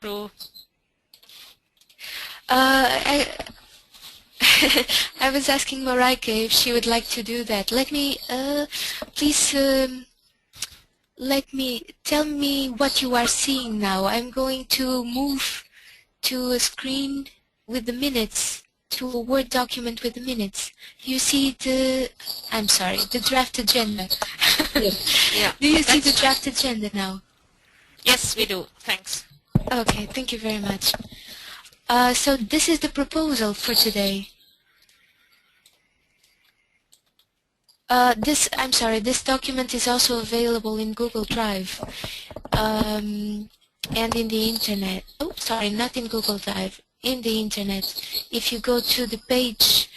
through. I I was asking Mareike if she would like to do that. Let me, please, tell me what you are seeing now. I'm going to move to a screen with the minutes, to a Word document with the minutes. You see I'm sorry, the draft agenda. Yes. Yeah. Do you see the draft agenda now? Yes, we do. Thanks. Okay, thank you very much. So this is the proposal for today. This document is also available in Google Drive and in the internet. Oh, sorry, not in Google Drive, in the internet. If you go to the page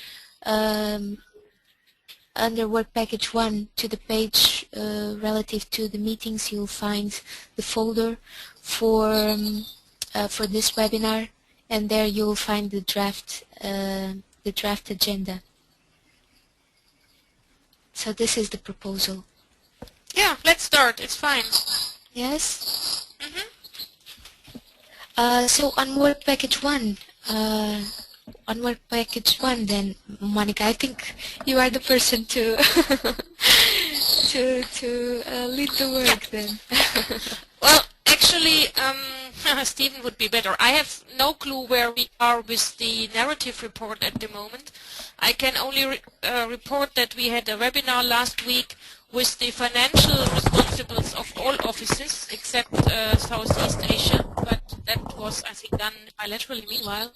under Work Package 1 to the page relative to the meetings, you'll find the folder for this webinar, and there you'll find the draft agenda. So this is the proposal. Yeah, let's start. It's fine. Yes? Mm-hmm. So on Work Package 1, then, Monica, I think you are the person to to lead the work then. Well, actually, Stephen would be better. I have no clue where we are with the narrative report at the moment. I can only report that we had a webinar last week with the financial responsibles of all offices except Southeast Asia, but that was, I think, done bilaterally meanwhile.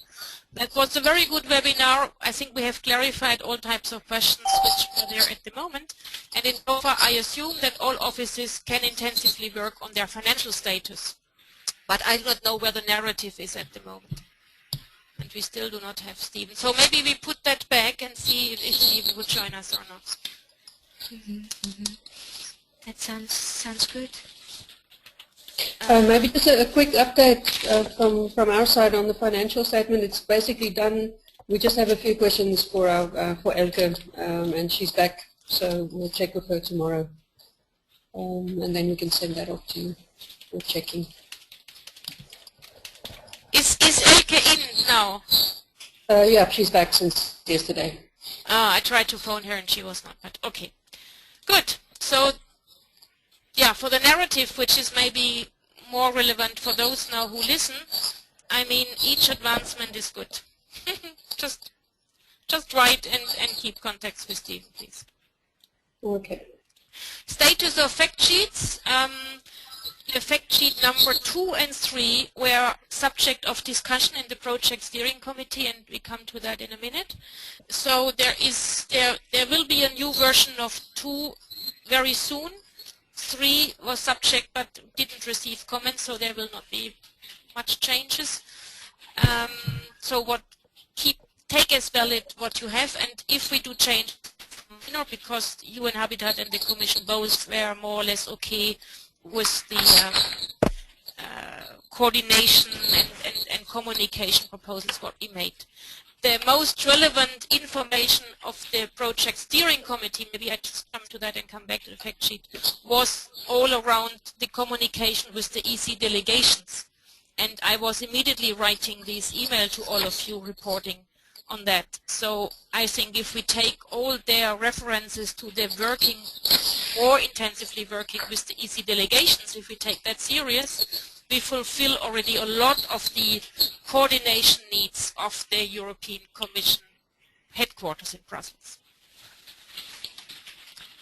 That was a very good webinar. I think we have clarified all types of questions which are there at the moment. And in so far, I assume that all offices can intensively work on their financial status. But I do not know where the narrative is at the moment. And we still do not have Stephen. So maybe we put that back and see if Stephen would join us or not. That sounds good. Maybe just a quick update from our side on the financial statement. It's basically done. We just have a few questions for for Elke, and she's back, so we'll check with her tomorrow, and then we can send that off to you for checking. Is Elke in now? Yeah, she's back since yesterday. I tried to phone her and she was not, but okay. Good. So, yeah, for the narrative, which is maybe more relevant for those now who listen, I mean, each advancement is good. just write and keep contacts with Stephen, please. Okay. Status of fact sheets. The fact sheet number 2 and 3 were subject of discussion in the project steering committee, and we come to that in a minute. So there will be a new version of 2 very soon. 3 was subject but didn't receive comments, so there will not be much changes. So take as valid what you have, and if we do change, because UN Habitat and the Commission both were more or less okay with the coordination and communication proposals what we made. The most relevant information of the project steering committee, maybe I just come to that and come back to the fact sheet, was all around the communication with the EC delegations. And I was immediately writing this email to all of you reporting on that. So I think if we take all their references to the working, more intensively working with the EC delegations, if we take that serious, we fulfill already a lot of the coordination needs of the European Commission headquarters in Brussels.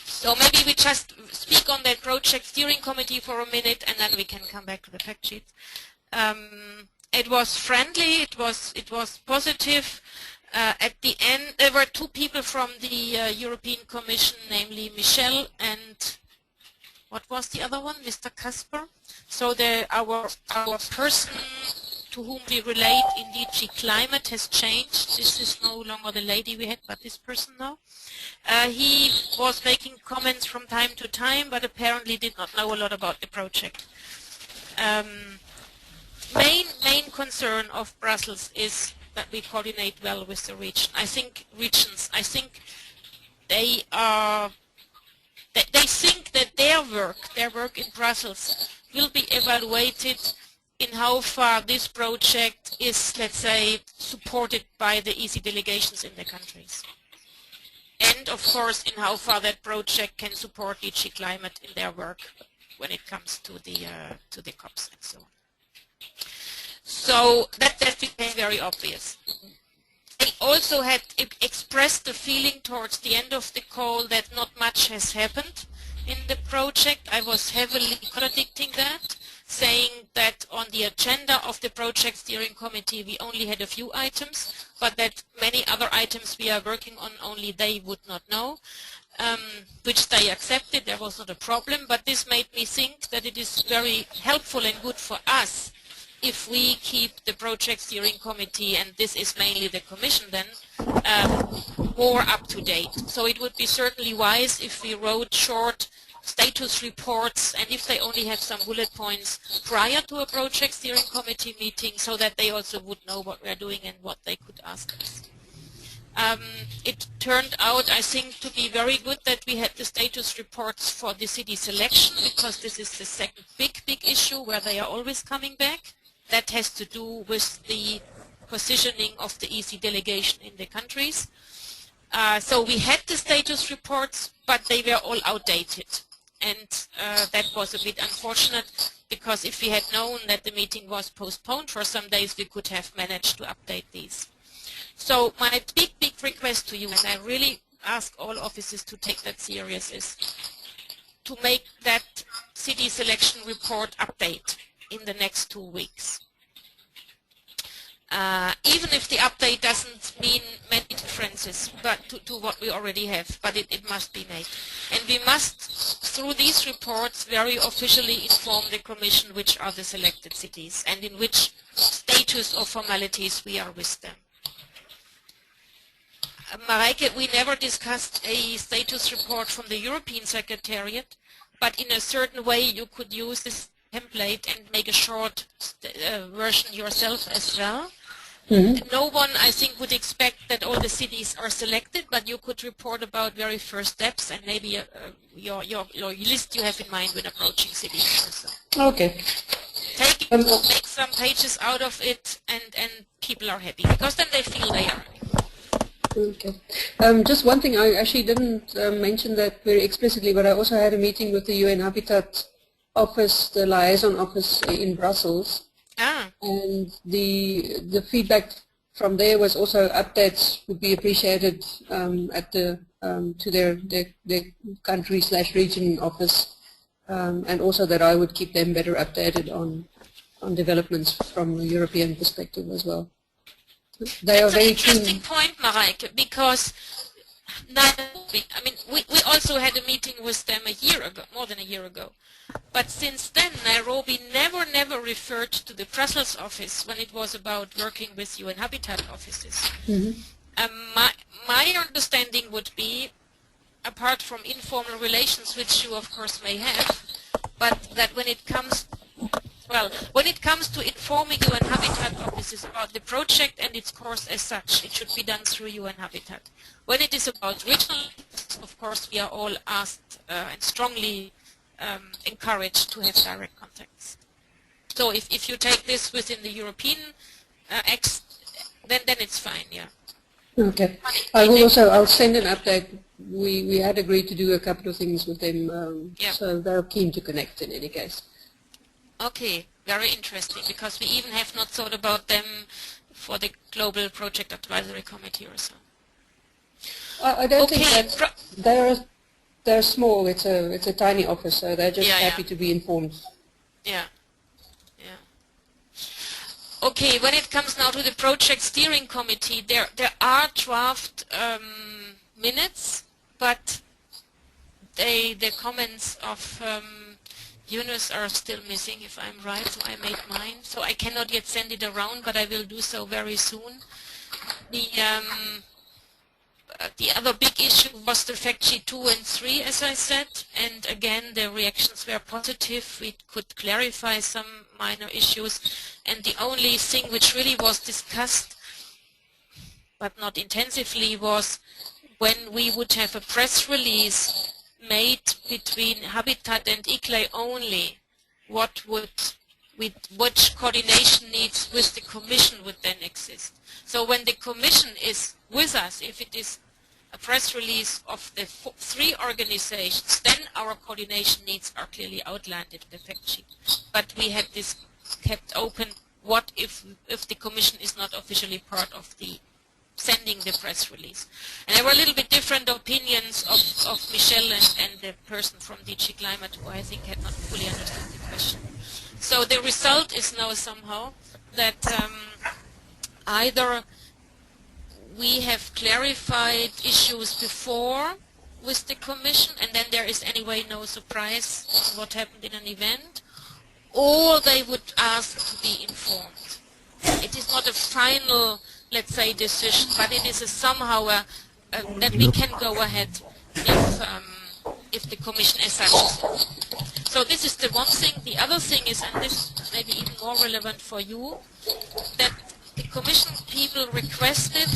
So maybe we just speak on that project steering committee for a minute and then we can come back to the fact sheet. It was friendly, it was positive. At the end, there were 2 people from the European Commission, namely Michel and what was the other one, Mr. Kasper. So our person to whom we relate in DG Climate has changed. This is no longer the lady we had, but this person now. He was making comments from time to time, but apparently did not know a lot about the project. Main concern of Brussels is that we coordinate well with the region. I think regions, they think that their work in Brussels will be evaluated in how far this project is, let's say, supported by the EC delegations in the countries. And of course, in how far that project can support DG Climate in their work when it comes to the COPs and so on. So that became very obvious. I also had expressed the feeling towards the end of the call that not much has happened in the project. I was heavily contradicting that, saying that on the agenda of the project steering committee we only had a few items, but that many other items we are working on only they would not know, which they accepted. There was not a problem, but this made me think that it is very helpful and good for us if we keep the project steering committee, and this is mainly the Commission then, more up to date. So it would be certainly wise if we wrote short status reports, and if they only have some bullet points prior to a project steering committee meeting, so that they also would know what we're doing and what they could ask us. It turned out, I think, to be very good that we had the status reports for the city selection, because this is the second big issue where they are always coming back. That has to do with the positioning of the EC delegation in the countries. So we had the status reports, but they were all outdated. And that was a bit unfortunate, because if we had known that the meeting was postponed for some days, we could have managed to update these. So my big request to you, and I really ask all offices to take that serious, is to make that city selection report update in the next 2 weeks. Even if the update doesn't mean many differences but to what we already have, but it must be made. And we must, through these reports, very officially inform the Commission which are the selected cities and in which status or formalities we are with them. Mareike, we never discussed a status report from the European Secretariat, but in a certain way you could use this template and make a short version yourself as well. Mm-hmm. No one, I think, would expect that all the cities are selected, but you could report about very first steps and maybe your list you have in mind when approaching cities also. Okay. Take it, make some pages out of it, and people are happy, because then they feel they are happy. Okay. Just one thing, I actually didn't mention that very explicitly, but I also had a meeting with the UN Habitat office, the liaison office in Brussels, and the feedback from there was also updates would be appreciated at the to their country/region office, and also that I would keep them better updated on developments from a European perspective as well. They are very keen. That's an interesting point, Mareike, because I mean, we also had a meeting with them a year ago, more than a year ago. But since then, Nairobi never referred to the Brussels office when it was about working with UN Habitat offices. Mm-hmm. My understanding would be, apart from informal relations, which you of course may have, but that when it comes to informing UN Habitat offices about the project and its course as such, it should be done through UN Habitat. When it is about regional, of course, we are all asked and strongly encouraged to have direct contacts. So if you take this within the European then it's fine, yeah. Okay. I'll send an update. We had agreed to do a couple of things with them, so they're keen to connect in any case. Okay, very interesting, because we even have not thought about them for the Global Project Advisory Committee or so. I don't think that they're small. It's a tiny office, so they're just happy to be informed. Yeah. Okay, when it comes now to the Project Steering Committee, there are draft minutes, but the comments of Yunus are still missing, if I'm right, so I made mine. So I cannot yet send it around, but I will do so very soon. The other big issue was the fact sheet 2 and 3, as I said, and again the reactions were positive. We could clarify some minor issues, and the only thing which really was discussed, but not intensively, was when we would have a press release made between Habitat and ICLEI only, what would which coordination needs with the Commission would then exist. So when the Commission is with us, if it is a press release of the three organizations, then our coordination needs are clearly outlined in the fact sheet. But we had this kept open, what if the Commission is not officially part of the sending the press release. And there were a little bit different opinions of Michelle and the person from DG Climate, who I think had not fully understood the question. So the result is now somehow that either we have clarified issues before with the Commission, and then there is anyway no surprise on what happened in an event, or they would ask to be informed. It is not a final, let's say, decision, but it is somehow that we can go ahead if the Commission as such is. So this is the one thing. The other thing is, and this may be even more relevant for you, that the Commission people requested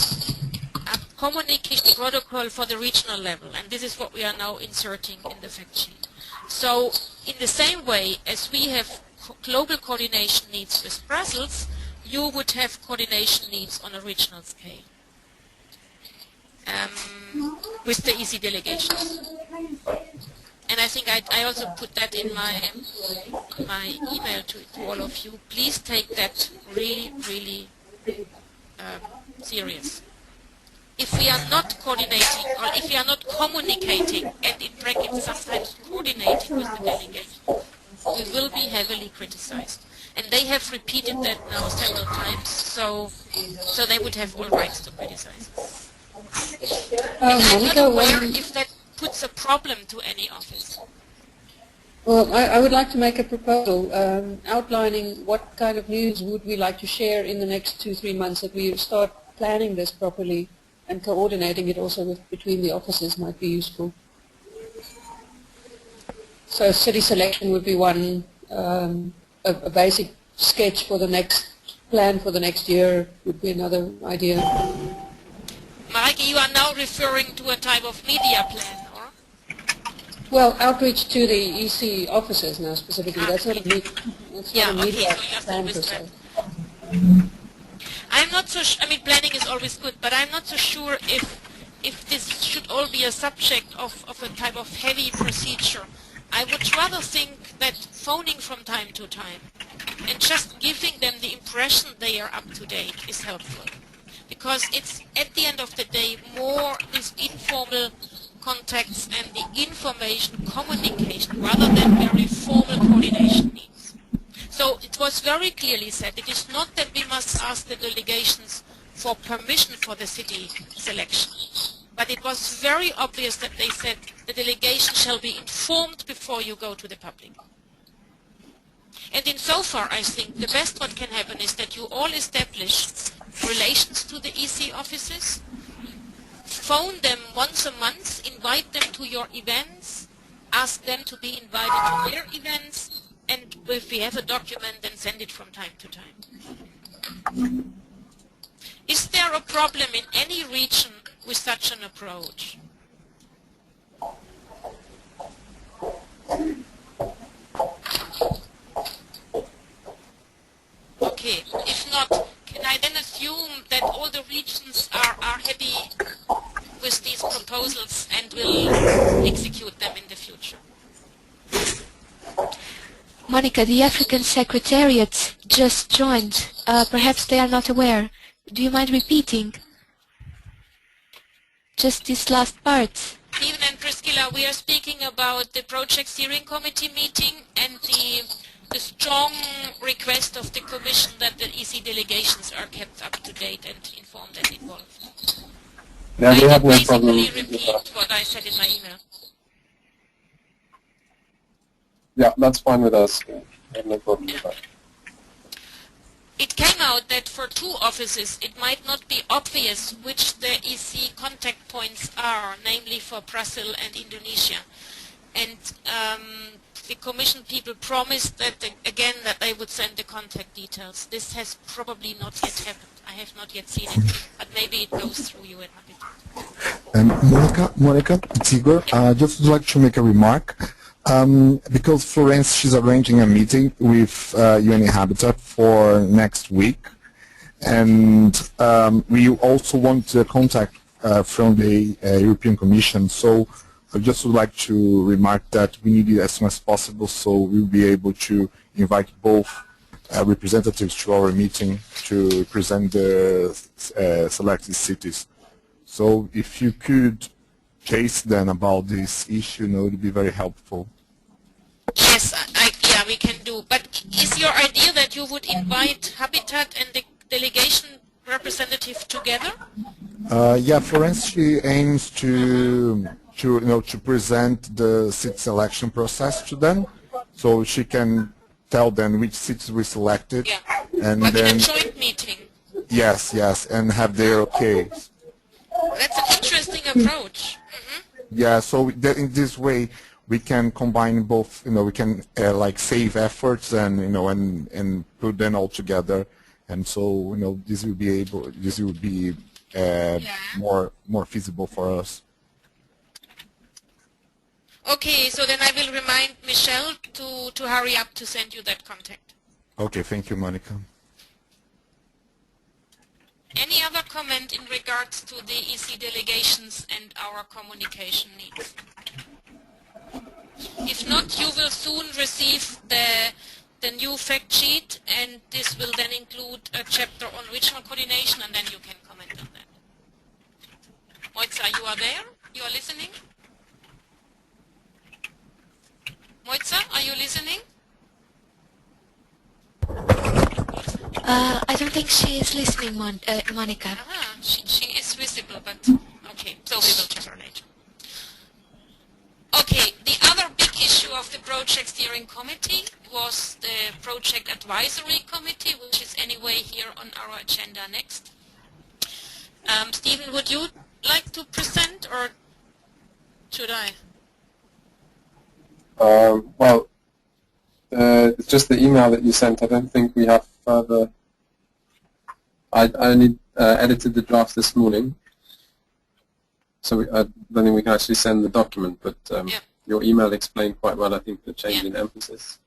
a communication protocol for the regional level, and this is what we are now inserting in the fact sheet. So in the same way as we have global coordination needs with Brussels, you would have coordination needs on a regional scale with the EC delegations. And I think I also put that in my email to all of you. Please take that really, really serious. If we are not coordinating, or if we are not communicating, and in brackets sometimes coordinating with the delegation, we will be heavily criticized. And they have repeated that now several times, so they would have all rights to criticize us. And I'm not aware if that puts a problem to any office. Well, I would like to make a proposal outlining what kind of news would we like to share in the next 2-3 months, that we start planning this properly, and coordinating it also between the offices might be useful. So city selection would be one, a basic sketch for the next plan for the next year would be another idea. Mareike, you are now referring to a type of media plan, or? Well, outreach to the EC offices now specifically. That's not a media plan per se. I'm not so sure. I mean, planning is always good, but I'm not so sure if this should all be a subject of a type of heavy procedure. I would rather think that phoning from time to time and just giving them the impression they are up to date is helpful. Because it's, at the end of the day, more these informal contacts and the information communication rather than very formal coordination needs. So it was very clearly said, it is not that we must ask the delegations for permission for the city selection. But it was very obvious that they said the delegation shall be informed before you go to the public. And insofar, I think the best what can happen is that you all establish relations to the EC offices, phone them once a month, invite them to your events, ask them to be invited to their events, and if we have a document, then send it from time to time. Is there a problem in any region with such an approach? Okay, if not, can I then assume that all the regions are happy with these proposals and will execute them in the future? Monica, the African Secretariat just joined. Perhaps they are not aware. Do you mind repeating? Just this last part. Stephen and Priscilla, we are speaking about the Project Steering Committee meeting and the strong request of the Commission that the EC delegations are kept up to date and informed and involved. Yeah, we have no problem. I basically repeat what I said in my email. Yeah, that's fine with us. I have no problem with that. It came out that for two offices it might not be obvious which the EC contact points are, namely for Brazil and Indonesia. And the Commission people promised that that they would send the contact details. This has probably not yet happened. I have not yet seen it, but maybe it goes through you and Habitat. Monica, it's Igor. Just would like to make a remark. Because Florence, she's arranging a meeting with UN Habitat for next week, and we also want contact from the European Commission. So I just would like to remark that we need it as soon as possible, so we'll be able to invite both representatives to our meeting to present the selected cities. So if you could chase them about this issue, it would be very helpful. Yes, yeah, we can do. But is your idea that you would invite Habitat and the delegation representative together? Yeah, Florence, she aims to present the city selection process to them, so she can tell them which cities we selected, Yeah. and But then in a joint meeting. yes, and have their okay. That's an interesting approach. Yeah, so in this way we can combine both. We can like save efforts and and put them all together, and so this will be more feasible for us. Okay, so then I will remind Michelle to hurry up to send you that contact. Okay, thank you, Monica. Any other comment in regards to the EC delegations and our communication needs? If not, you will soon receive the new fact sheet, and this will then include a chapter on regional coordination, and then you can comment on that. Moitza, you are there? You are listening? Moitza, are you listening? I don't think she is listening, Monica. She is visible, but okay, so we will check her later. Okay, the other big issue of the project steering committee was the project advisory committee, which is anyway here on our agenda next. Stephen, would you like to present, or should I? Well, it's just the email that you sent. I don't think we have further. I only edited the draft this morning, so I don't think we can actually send the document, but your email explained quite well, I think, the change in emphasis.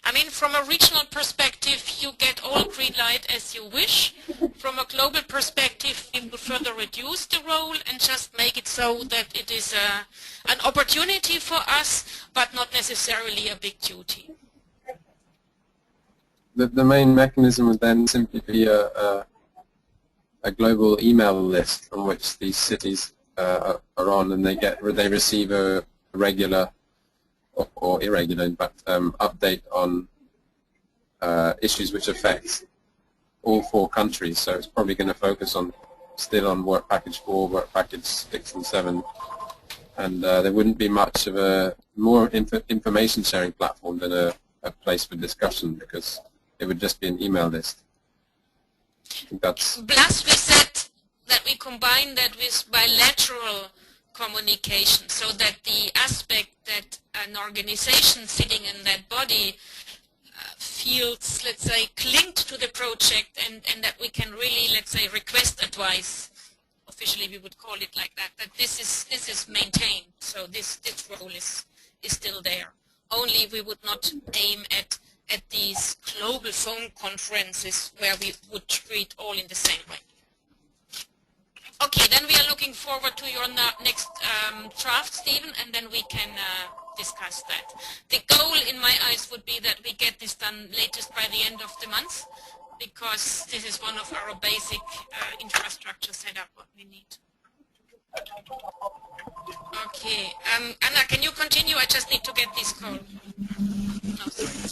I mean, from a regional perspective, you get all green light as you wish. From a global perspective, we will further reduce the role and just make it so that it is an opportunity for us, but not necessarily a big duty. The main mechanism would then simply be a global email list on which these cities are on, and they receive a regular or irregular, in fact, update on issues which affect all 4 countries. So it's probably going to focus still on Work Package 4, Work Package 6 and 7, and there wouldn't be much of a more information sharing platform than a place for discussion, because it would just be an email list. I think that's. Plus, we said that we combine that with bilateral communication, so that the aspect that an organization sitting in that body feels, let's say, linked to the project, and that we can really, let's say, request advice. Officially, we would call it like that. That this is maintained. So this role is still there. Only we would not aim at these global phone conferences where we would treat all in the same way. Okay, then we are looking forward to your next draft, Stephen, and then we can discuss that. The goal, in my eyes, would be that we get this done latest by the end of the month, because this is one of our basic infrastructure setup what we need. Okay, Anna, can you continue? I just need to get this call. No, sorry.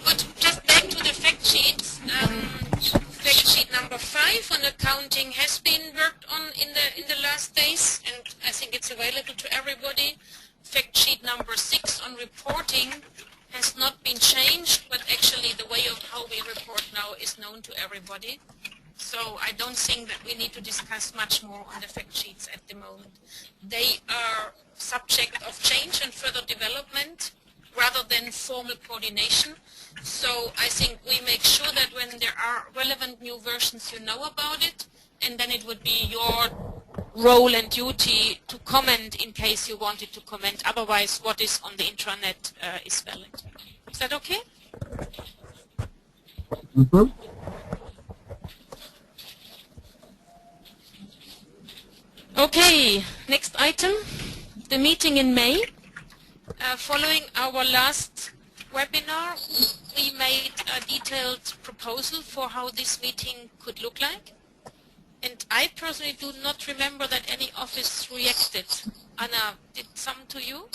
Good, just back to the fact sheets. Fact sheet number 5 on accounting has been worked on in the last days, and I think it's available to everybody. Fact sheet number 6 on reporting has not been changed, but actually the way of how we report now is known to everybody. So I don't think that we need to discuss much more on the fact sheets at the moment. They are subject of change and further development rather than formal coordination. So I think we make sure that when there are relevant new versions, you know about it, and then it would be your role and duty to comment in case you wanted to comment. Otherwise, what is on the intranet is valid. Is that okay? Mm-hmm. Okay, next item, the meeting in May. Following our last webinar, we made a detailed proposal for how this meeting could look like. And I personally do not remember that any office reacted. Anna, did some to you?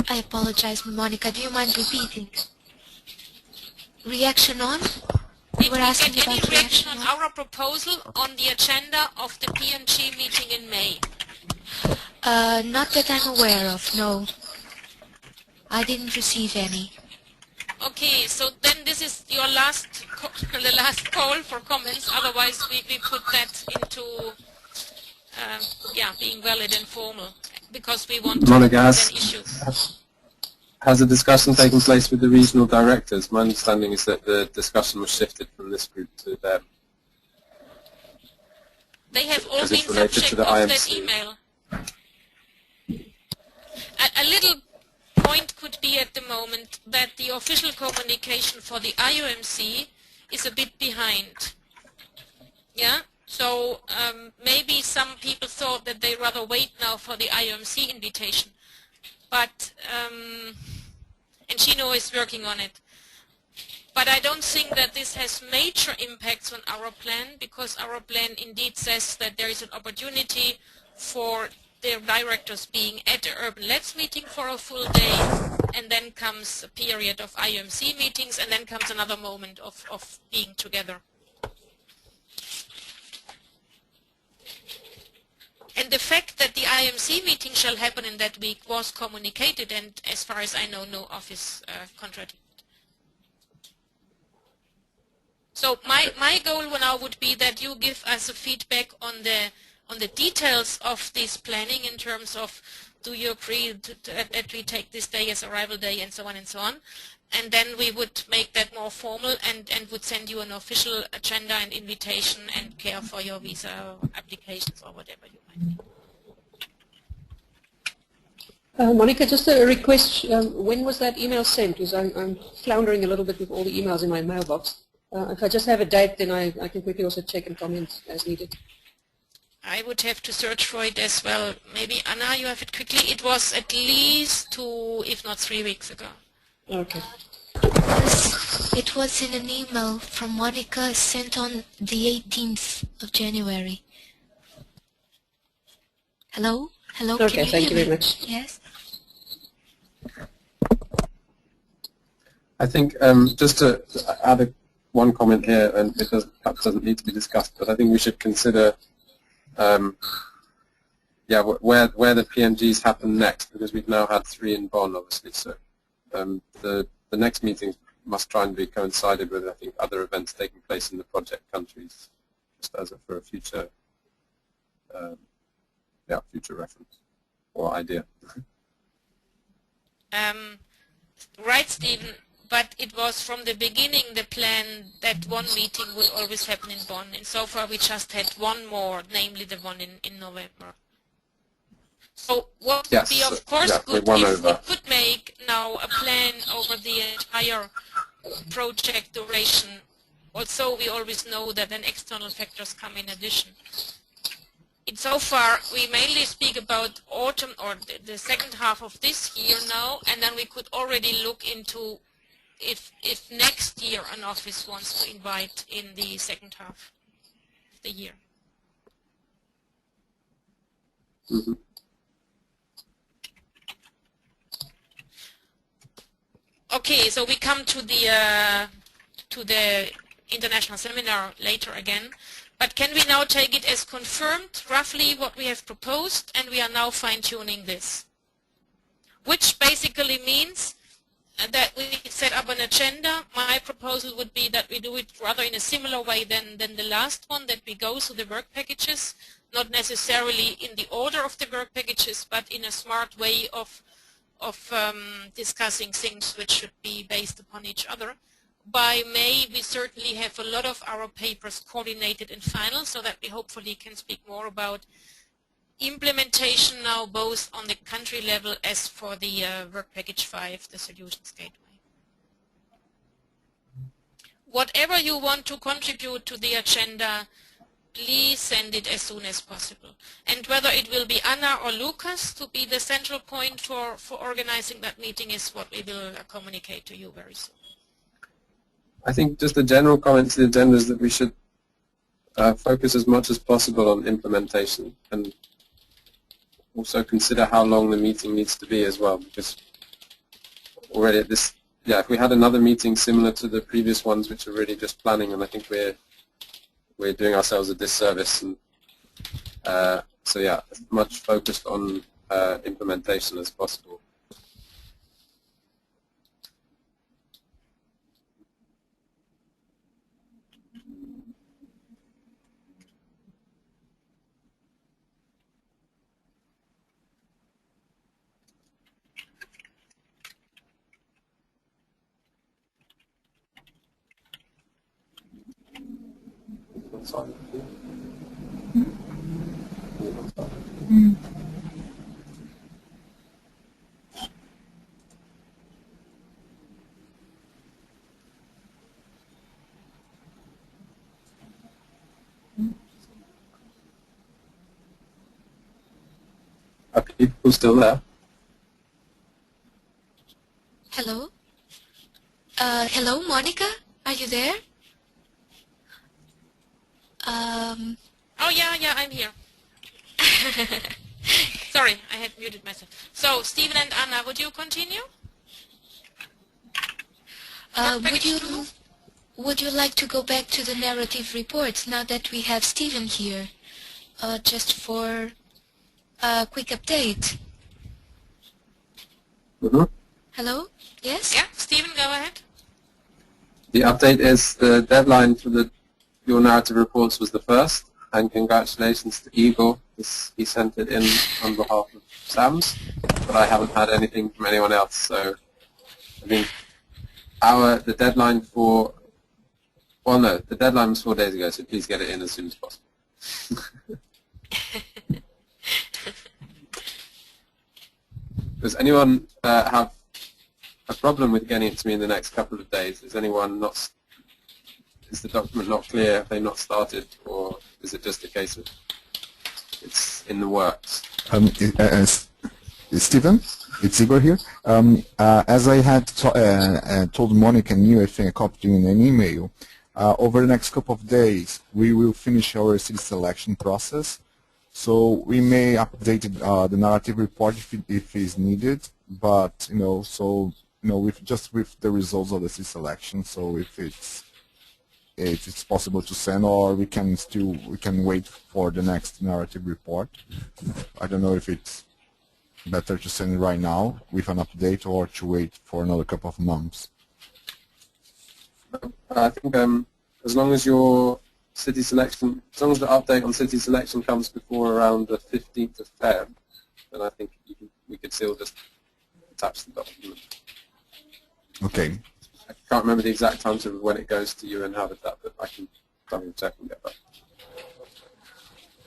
I apologize, Monica. Do you mind repeating? Reaction on? Did we asking get any about reaction on reaction our proposal on the agenda of the PMG meeting in May? Not that I'm aware of, no. I didn't receive any. Okay, so then this is your last, the last call for comments. Otherwise, we put that into, being valid and formal, because we want to Monica, present issues. has a discussion taken place with the regional directors? My understanding is that the discussion was shifted from this group to them. They have all Because been it's related subject to the of that IMC. email. A little point could be at the moment that the official communication for the IOMC is a bit behind. Yeah? So maybe some people thought that they rather wait now for the IOMC invitation. But, and Chino is working on it. But I don't think that this has major impacts on our plan, because our plan indeed says that there is an opportunity for the directors being at the Urban LEDS meeting for a full day, and then comes a period of IOMC meetings, and then comes another moment of being together. And the fact that the IMC meeting shall happen in that week was communicated, and as far as I know, no office contradicted. So my goal now would be that you give us a feedback on the details of this planning, in terms of, do you agree that we take this day as arrival day, and so on and so on. And then we would make that more formal and would send you an official agenda and invitation and care for your visa applications or whatever you might need. Monica, just a request. When was that email sent? Because I'm floundering a little bit with all the emails in my mailbox. If I just have a date, then I can quickly also check and comment as needed. I would have to search for it as well. Maybe, Anna, you have it quickly. It was at least 2, if not 3 weeks ago. Okay. It was in an email from Monica sent on the 18th of January. Hello? Hello? Okay, thank you very much. Yes? I think just to add one comment here, and it perhaps doesn't need to be discussed, but I think we should consider where the PMGs happen next, because we've now had 3 in Bonn, obviously. So the next meeting must try and be coincided with, I think, other events taking place in the project countries, just as for a future future reference or idea. Right, Stephen, but it was from the beginning the plan that one meeting would always happen in Bonn, and so far we just had one more, namely the one in November. So what would be, of course, good if we could make now a plan over the entire project duration. Also, we always know that then external factors come in addition. So far, we mainly speak about autumn or the second half of this year now, and then we could already look into if next year an office wants to invite in the second half of the year. Mm-hmm. Okay, so we come to the international seminar later again. But can we now take it as confirmed, roughly what we have proposed, and we are now fine-tuning this? Which basically means that we set up an agenda. My proposal would be that we do it rather in a similar way than the last one, that we go through the work packages, not necessarily in the order of the work packages, but in a smart way of discussing things which should be based upon each other. by May we certainly have a lot of our papers coordinated and final, so that we hopefully can speak more about implementation now, both on the country level as for the Work Package 5, the Solutions Gateway. Whatever you want to contribute to the agenda, please send it as soon as possible. And whether it will be Anna or Lucas to be the central point for organizing that meeting is what we will communicate to you very soon. I think just a general comment to the agenda is that we should focus as much as possible on implementation, and also consider how long the meeting needs to be as well, because already at this, if we had another meeting similar to the previous ones, which are really just planning, and I think we're doing ourselves a disservice. And so yeah, as much focused on implementation as possible. Are people still there? Hello? Hello, Monica? Are you there? Oh yeah, I'm here. Sorry, I had muted myself. So, Stephen and Anna, would you continue? Would you like to go back to the narrative reports now that we have Stephen here? Just for a quick update. Mm-hmm. Hello? Yes? Yeah, Stephen, go ahead. The update is the deadline for your narrative reports was the 1st, and congratulations to Igor. He sent it in on behalf of SAMS, but I haven't had anything from anyone else. So I think the deadline for, well no, the deadline was 4 days ago, so please get it in as soon as possible. Does anyone have a problem with getting it to me in the next couple of days? Is the document not clear? Have they not started, or is it just a case of it's in the works? Stephen, it's Igor here. As I had told Monica and you, I think I copied you in an email, over the next couple of days we will finish our city selection process. So we may update the narrative report if is needed, but with the results of the city selection. So if it's possible to send, or we can wait for the next narrative report. I don't know if it's better to send it right now with an update, or to wait for another couple of months. I think as long as your city selection, as long as the update on city selection comes before around the 15th of Feb, then I think we could still just attach the document. Okay. I can't remember the exact time of when it goes to you and Habitat, but I can double check and get back.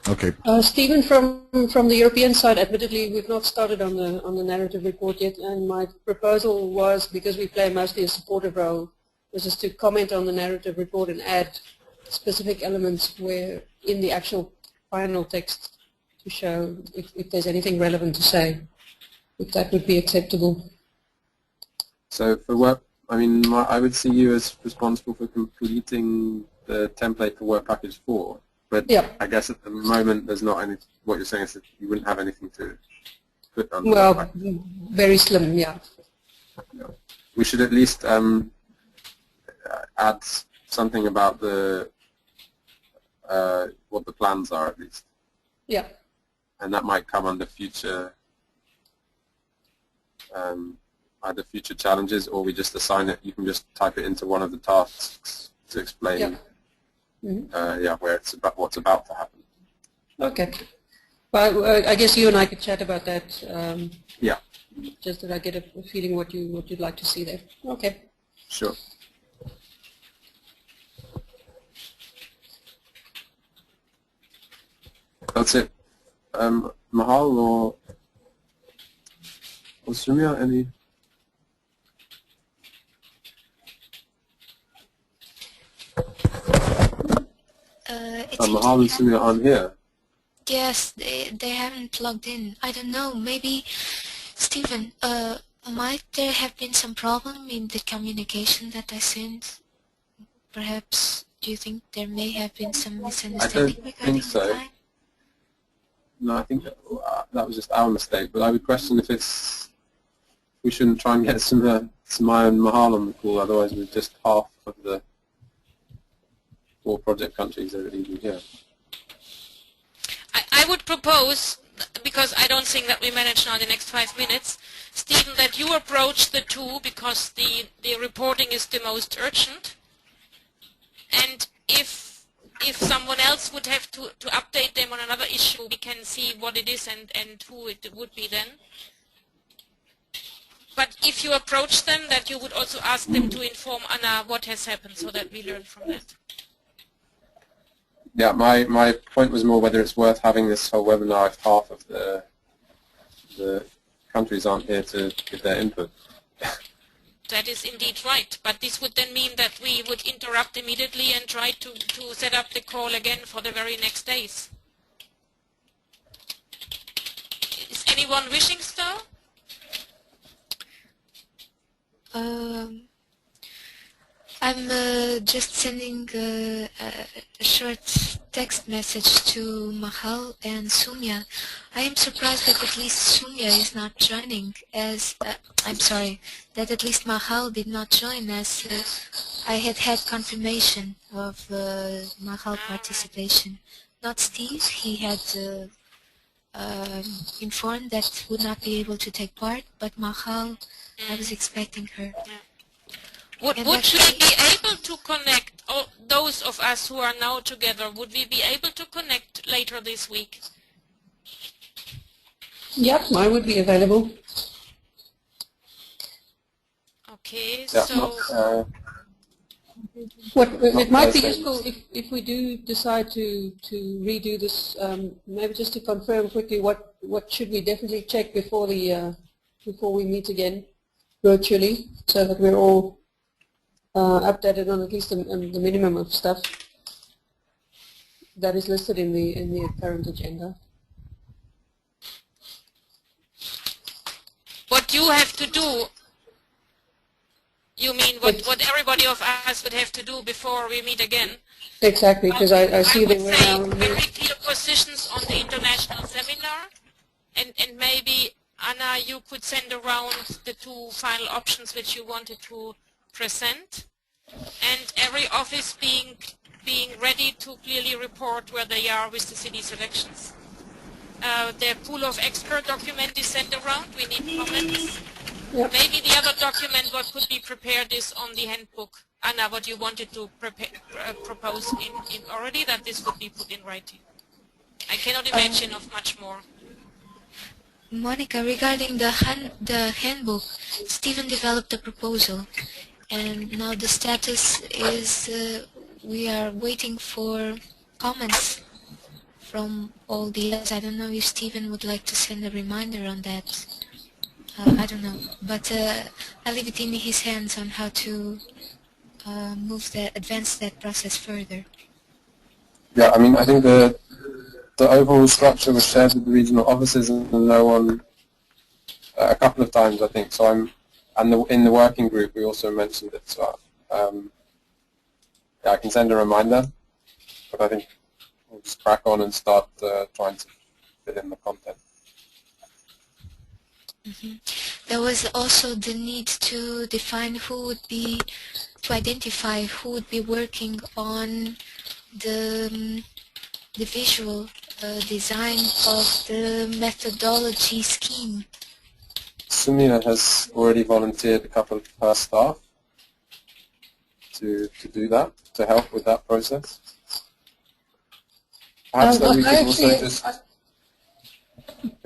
Okay. Stephen, from the European side, admittedly, we've not started on the narrative report yet, and my proposal was, because we play mostly a supportive role, was just to comment on the narrative report and add specific elements where in the actual final text to show if there's anything relevant to say, if that would be acceptable. So for work, I mean, I would see you as responsible for completing the template for Work Package 4, but yeah. I guess at the moment there's not any, what you're saying is that you wouldn't have anything to put on. Well, very slim, yeah. We should at least add something about the what the plans are, at least. Yeah. And that might come under future, either future challenges, or we just assign it. You can just type it into one of the tasks to explain, yeah, mm-hmm. Where it's about, what's about to happen. Okay. Well, I guess you and I could chat about that. Yeah. Just that I get a feeling what you'd like to see there. Okay. Sure. That's it. Mahal or Sumya, any? Mahal and Sumya aren't here. Yes, they haven't logged in. I don't know, maybe, Stephen, might there have been some problem in the communication that I sent? Perhaps, do you think there may have been some misunderstanding regarding the time? No, I think that was just our mistake, but I would question if we shouldn't try and get Sumaya and Mahal on the call, otherwise we're just half of the 4 project countries that are even here. I would propose, because I don't think that we manage now in the next 5 minutes, Stephen, that you approach the 2 because the reporting is the most urgent. And if someone else would have to update them on another issue, we can see what it is and who it would be then. But if you approach them, that you would also ask them to inform Anna what has happened so that we learn from that. Yeah, my point was more whether it's worth having this whole webinar if half of the countries aren't here to give their input. That is indeed right, but this would then mean that we would interrupt immediately and try to set up the call again for the very next days. Is anyone wishing so? I'm just sending a short text message to Mahal and Sumya. I am surprised that at least Sumya is not joining, as I'm sorry, that at least Mahal did not join, as I had confirmation of Mahal participation. Not Steve, he had informed that would not be able to take part, but Mahal, I was expecting her. Would we be able to connect, those of us who are now together, would we be able to connect later this week? Yep, I would be available. Okay, yeah, so... It might be useful if we do decide to redo this, maybe just to confirm quickly what should we definitely check before we meet again virtually, so that we're all updated on at least the minimum of stuff that is listed in the current agenda. What you have to do, you mean what everybody of us would have to do before we meet again? Exactly, because I see that we're now... very clear positions on the international seminar, and maybe, Anna, you could send around the 2 final options which you wanted to present, and every office being ready to clearly report where they are with the city selections. The pool of expert document is sent around. We need comments. Yep. Maybe the other document what could be prepared is on the handbook. Anna, what you wanted to propose in already, that this would be put in writing. I cannot imagine of much more. Monica, regarding the handbook, Stephen developed a proposal, and now the status is we are waiting for comments from all the others. I don't know if Stephen would like to send a reminder on that. I don't know, but I'll leave it in his hands on how to advance that process further. Yeah, I mean, I think the overall structure was shared with the regional offices and no one a couple of times, I think. So in the working group we also mentioned it. So yeah, I can send a reminder, but I think we'll just crack on and start trying to fit in the content. There was also the need to define identify who would be working on the visual design of the methodology scheme. Sumia has already volunteered a couple of her staff to do that, to help with that process. Perhaps we could also just...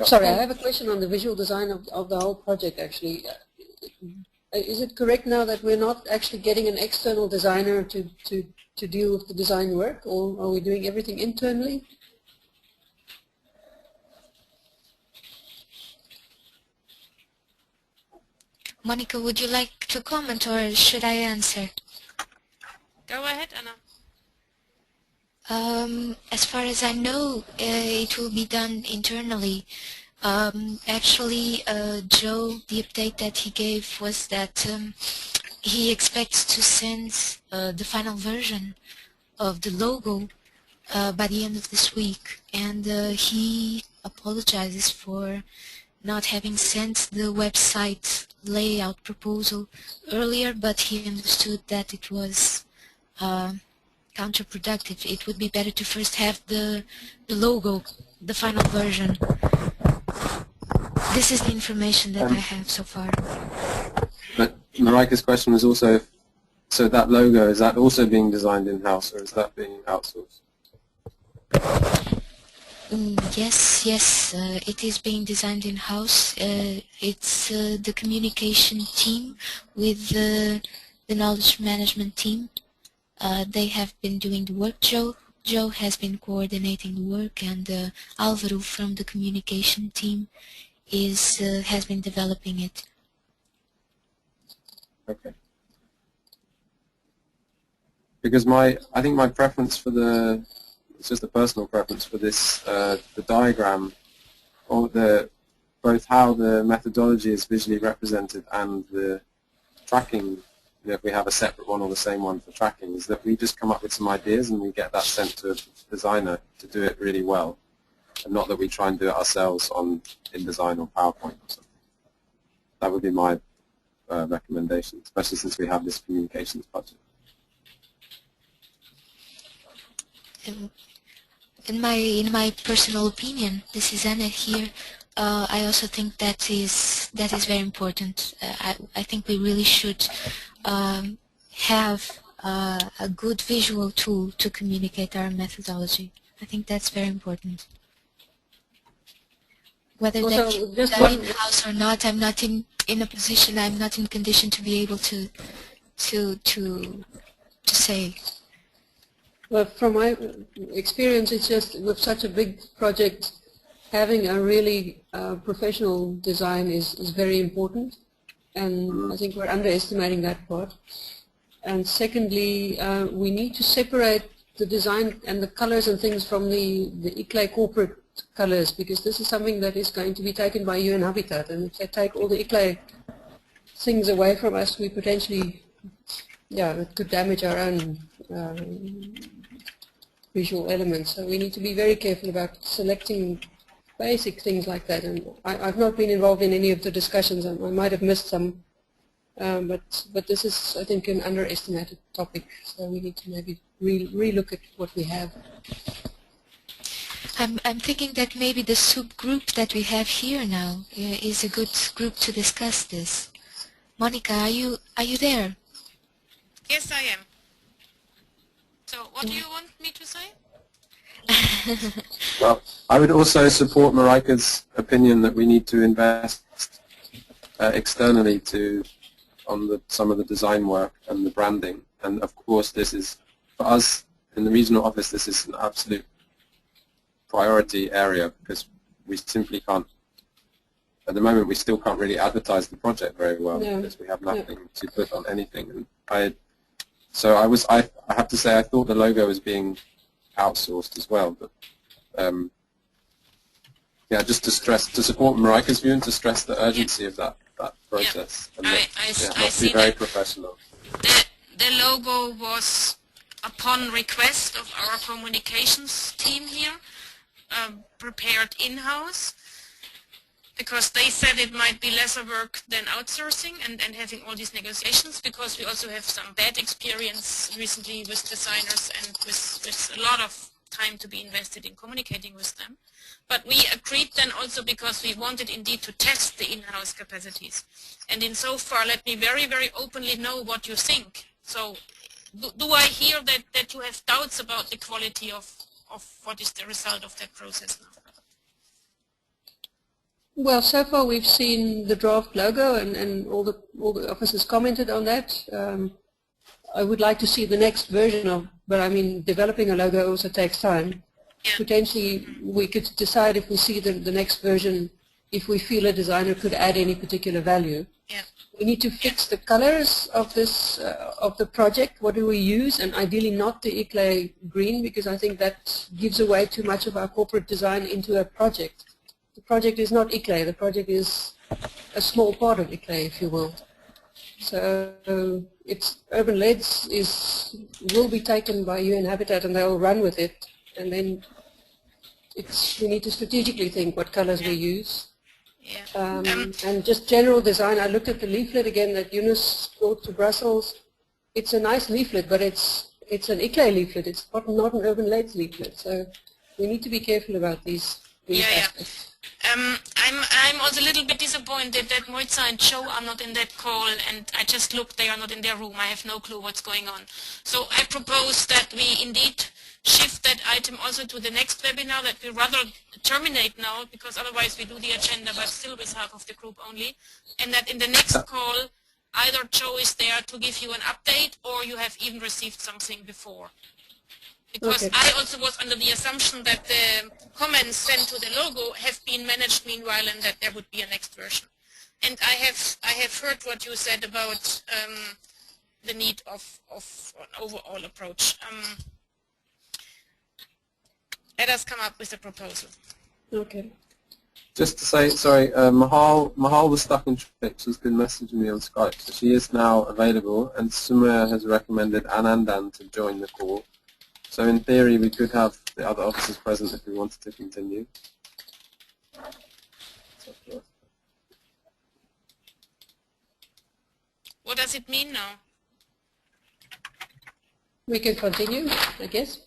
Sorry, I have a question on the visual design of the whole project, actually. Is it correct now that we're not actually getting an external designer to deal with the design work, or are we doing everything internally? Monica, would you like to comment or should I answer? Go ahead, Anna. As far as I know, it will be done internally. Actually, Joe, the update that he gave was that he expects to send the final version of the logo by the end of this week, and he apologizes for not having sent the website layout proposal earlier, but he understood that it was counterproductive. It would be better to first have the logo, the final version. This is the information that I have so far. But Marika's question was also, so that logo, is that also being designed in-house or is that being outsourced? Yes, it is being designed in-house. It's the communication team with the knowledge management team. They have been doing the work. Joe has been coordinating the work, and Alvaro from the communication team has been developing it. Okay. Because I think my preference for it's just a personal preference for this, the diagram, or both how the methodology is visually represented and the tracking, if we have a separate one or the same one for tracking, is that we just come up with some ideas and we get that sent to a designer to do it really well, and not that we try and do it ourselves on InDesign or PowerPoint or something. That would be my recommendation, especially since we have this communications budget. In my personal opinion, this is Anna here. I also think that is very important. I think we really should have a good visual tool to communicate our methodology. I think that's very important. Whether Also, that's done in-house or not, I'm not in a position. I'm not in condition to be able to say. Well, from my experience, it's just with such a big project, having a really professional design is very important, and I think we're underestimating that part. And secondly, we need to separate the design and the colors and things from the ICLEI corporate colors, because this is something that is going to be taken by UN Habitat, and if they take all the ICLEI things away from us, we potentially, it could damage our own visual elements. So we need to be very careful about selecting basic things like that. And I've not been involved in any of the discussions. I might have missed some, but this is, I think, an underestimated topic. So we need to maybe re-look at what we have. I'm thinking that maybe the subgroup that we have here now is a good group to discuss this. Monica, are you there? Yes, I am. So what do you want me to say? Well, I would also support Marika's opinion that we need to invest externally on some of the design work and the branding. And of course, this is, for us in the regional office, this is an absolute priority area, because we simply can't, at the moment, we still can't really advertise the project very well, because we have nothing to put on anything. And I have to say, I thought the logo was being outsourced as well, but just to support Marika's view and to stress the urgency of that process. And I must see be very that professional. the logo was upon request of our communications team here, prepared in-house, because they said it might be lesser work than outsourcing and having all these negotiations, because we also have some bad experience recently with designers and with a lot of time to be invested in communicating with them. But we agreed then also because we wanted indeed to test the in-house capacities. And in so far, let me very, very openly know what you think. So do I hear that you have doubts about the quality of what is the result of that process now? Well, so far we've seen the draft logo, and all the officers commented on that. I would like to see the next version but I mean, developing a logo also takes time. Yeah. Potentially, we could decide if we see the next version, if we feel a designer could add any particular value. Yeah. we need to fix the colors of this of the project. What do we use? And ideally not the Eclay green, because I think that gives away too much of our corporate design into a project. The project is not Eclay. The project is a small part of Eclay, if you will. So it's Urban LEDs will be taken by UN Habitat, and they'll run with it. And then we need to strategically think what colors we use. Yeah. And just general design. I looked at the leaflet again that Eunice brought to Brussels. It's a nice leaflet, but it's an Eclay leaflet. It's not an Urban LEDs leaflet. So we need to be careful about these aspects. I'm also a little bit disappointed that Moitza and Joe are not in that call, and I just looked, they are not in their room. I have no clue what's going on. So I propose that we indeed shift that item also to the next webinar, that we rather terminate now, because otherwise we do the agenda but still with half of the group only, and that in the next call either Joe is there to give you an update or you have even received something before. Because okay. I also was under the assumption that the comments sent to the logo have been managed meanwhile, and that there would be a next version. And I have heard what you said about the need of an overall approach. Let us come up with a proposal. Okay. Just to say, sorry, Mahal was stuck in traffic. She's been messaging me on Skype, so she is now available, and Sumaya has recommended Anandan to join the call. So in theory, we could have the other officers present if we wanted to continue. What does it mean now? We can continue, I guess.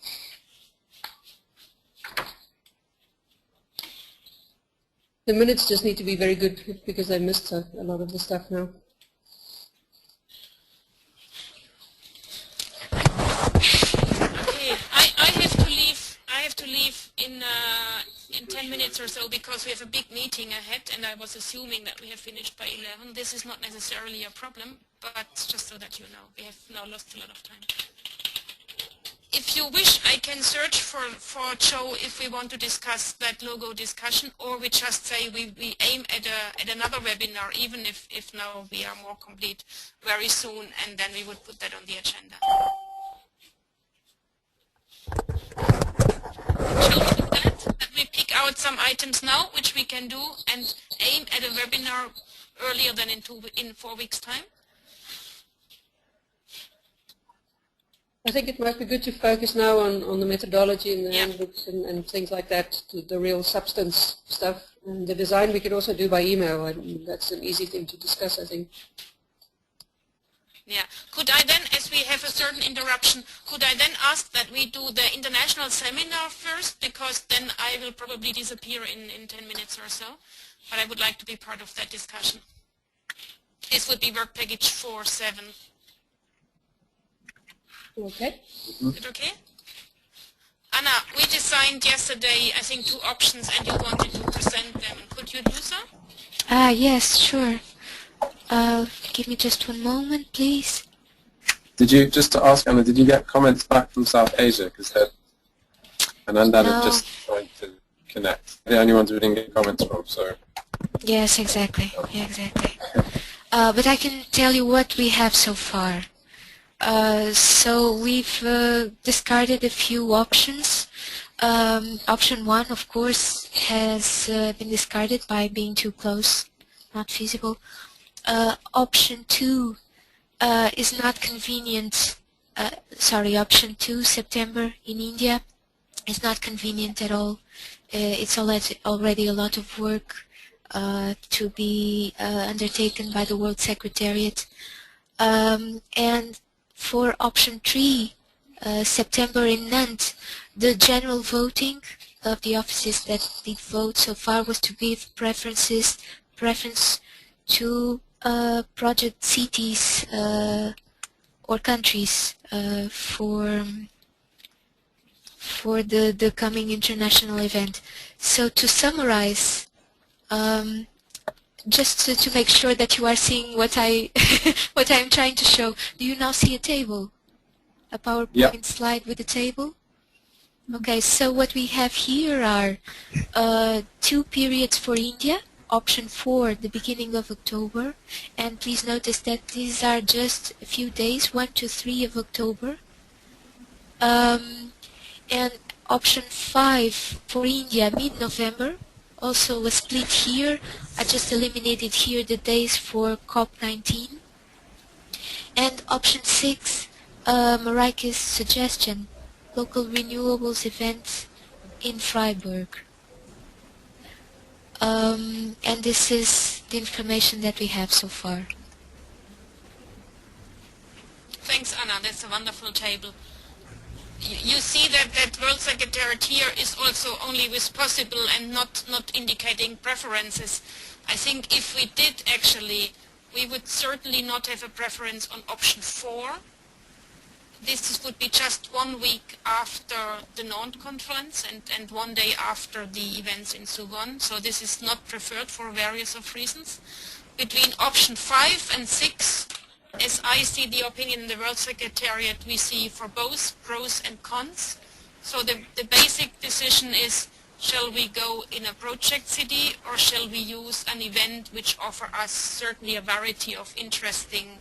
The minutes just need to be very good, because I missed a lot of the stuff now. Okay, I have to leave in 10 minutes or so, because we have a big meeting ahead, and I was assuming that we have finished by 11. This is not necessarily a problem, but just so that you know, we have now lost a lot of time. If you wish, I can search for Joe if we want to discuss that logo discussion, or we just say we aim at another webinar, even if now we are more complete very soon, and then we would put that on the agenda. Shall we do that? That we pick out some items now, which we can do, and aim at a webinar earlier than in 4 weeks' time? I think it might be good to focus now on the methodology and the handbooks and things like that, to the real substance stuff. And the design we could also do by email, and that's an easy thing to discuss, I think. Yeah. Could I then, as we have a certain interruption, could I then ask that we do the international seminar first, because then I will probably disappear in 10 minutes or so, but I would like to be part of that discussion. This would be work package 4.7. Okay. Is it okay? Anna, we designed yesterday, I think, 2 options, and you wanted to present them. Could you do so? Yes, sure. Give me just one moment, please. Did you, just to ask Anna, did you get comments back from South Asia? Because Anandan had just tried to connect. The only ones we didn't get comments from, so. Yes, exactly. Yeah, exactly. But I can tell you what we have so far. So we've discarded a few options. Option 1, of course, has been discarded by being too close, not feasible. Option 2 is not convenient. Option 2, September in India, is not convenient at all. It's already a lot of work to be undertaken by the World Secretariat. And for option 3, September in Nantes, the general voting of the offices that did vote so far was to give preference to project cities or countries for the coming international event. So to summarize, just to make sure that you are seeing what I what I'm trying to show. Do you now see a table? A PowerPoint slide with a table? Okay, so what we have here are 2 periods for India, option 4, the beginning of October. And please notice that these are just a few days, 1 to 3 of October. And option 5 for India, mid-November. Also a split here. I just eliminated here the days for COP19. And option 6, Marike's suggestion, local renewables events in Freiburg. And this is the information that we have so far. Thanks, Anna. That's a wonderful table. You see that World Secretariat here is also only with possible and not indicating preferences. I think if we did actually, we would certainly not have a preference on option 4. This would be just 1 week after the Nantes conference and 1 day after the events in Suwon. So this is not preferred for various of reasons. Between option 5 and 6, as I see the opinion in the World Secretariat, we see for both pros and cons. So the basic decision is, shall we go in a project city or shall we use an event which offer us certainly a variety of interesting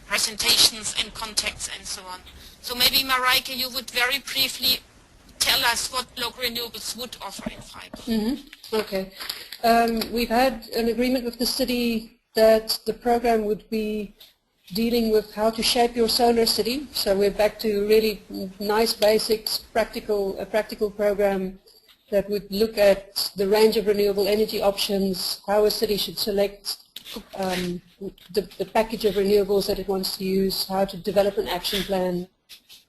presentations and contacts and so on. So maybe Marike, you would very briefly tell us what local renewables would offer in Freiburg. Mm-hmm. Okay. We've had an agreement with the city that the program would be dealing with how to shape your solar city. So we're back to really nice basics, a practical program that would look at the range of renewable energy options, how a city should select the package of renewables that it wants to use, how to develop an action plan,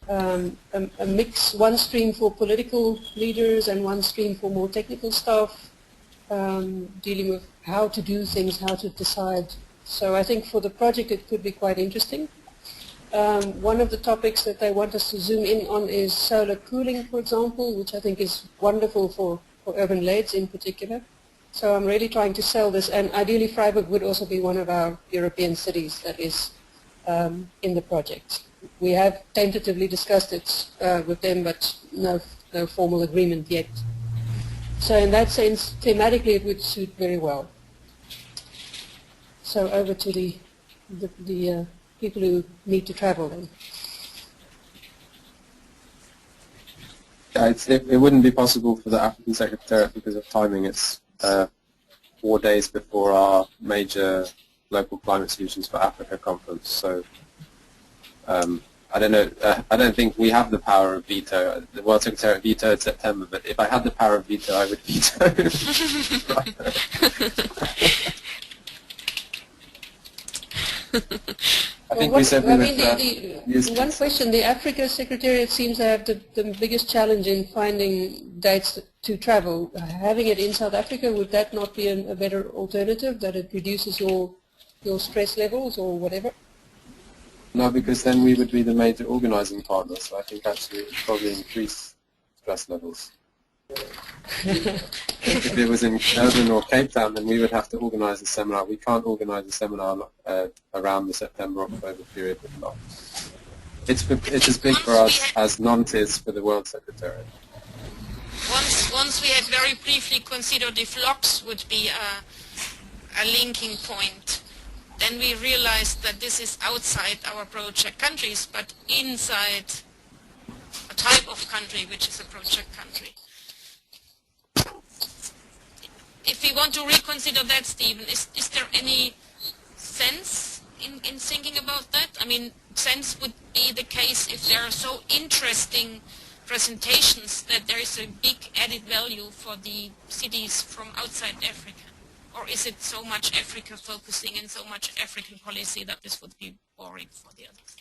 a mix, one stream for political leaders and one stream for more technical staff, dealing with how to do things, how to decide. So I think for the project it could be quite interesting. One of the topics that they want us to zoom in on is solar cooling, for example, which I think is wonderful for Urban LEDs in particular. So I'm really trying to sell this, and ideally Freiburg would also be one of our European cities that is in the project. We have tentatively discussed it with them, but no formal agreement yet. So in that sense, thematically it would suit very well. So over to the people who need to travel then. Yeah, it wouldn't be possible for the African Secretariat because of timing. It's 4 days before our major local climate solutions for Africa conference. So I don't know. I don't think we have the power of veto. The World Secretariat vetoed September, but if I had the power of veto, I would veto. I think we said one question, the Africa Secretariat seems to have the biggest challenge in finding dates to travel. Having it in South Africa, would that not be a better alternative, that it reduces your stress levels or whatever? No, because then we would be the major organizing partner, so I think actually it would probably increase stress levels. If it was in Durban or Cape Town, then we would have to organize a seminar. We can't organize a seminar around the September-October period with not. It's as big for us as Nantes is for the World Secretariat. Once we had very briefly considered if LOX would be a linking point, then we realized that this is outside our project countries, but inside a type of country which is a project country. If we want to reconsider that, Stephen, is there any sense in thinking about that? I mean, sense would be the case if there are so interesting presentations that there is a big added value for the cities from outside Africa. Or is it so much Africa focusing and so much African policy that this would be boring for the others?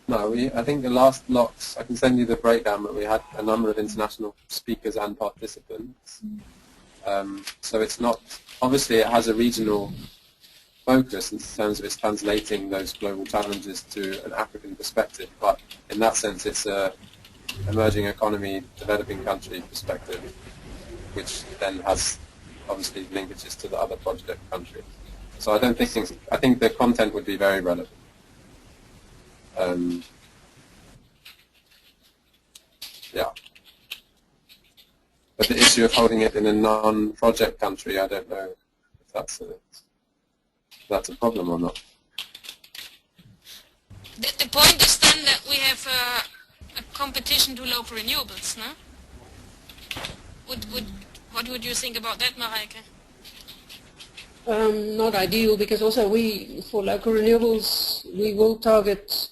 No, I think the last LOX, I can send you the breakdown, but we had a number of international speakers and participants. So it's not, obviously it has a regional focus in terms of its translating those global challenges to an African perspective, but in that sense it's a emerging economy, developing country perspective, which then has obviously linkages to the other project countries. So I think the content would be very relevant. Yeah. But the issue of holding it in a non-project country, I don't know if that's a problem or not. The point is then that we have a competition to local renewables, no? What would you think about that, Mareike? Not ideal, because also for local renewables, we will target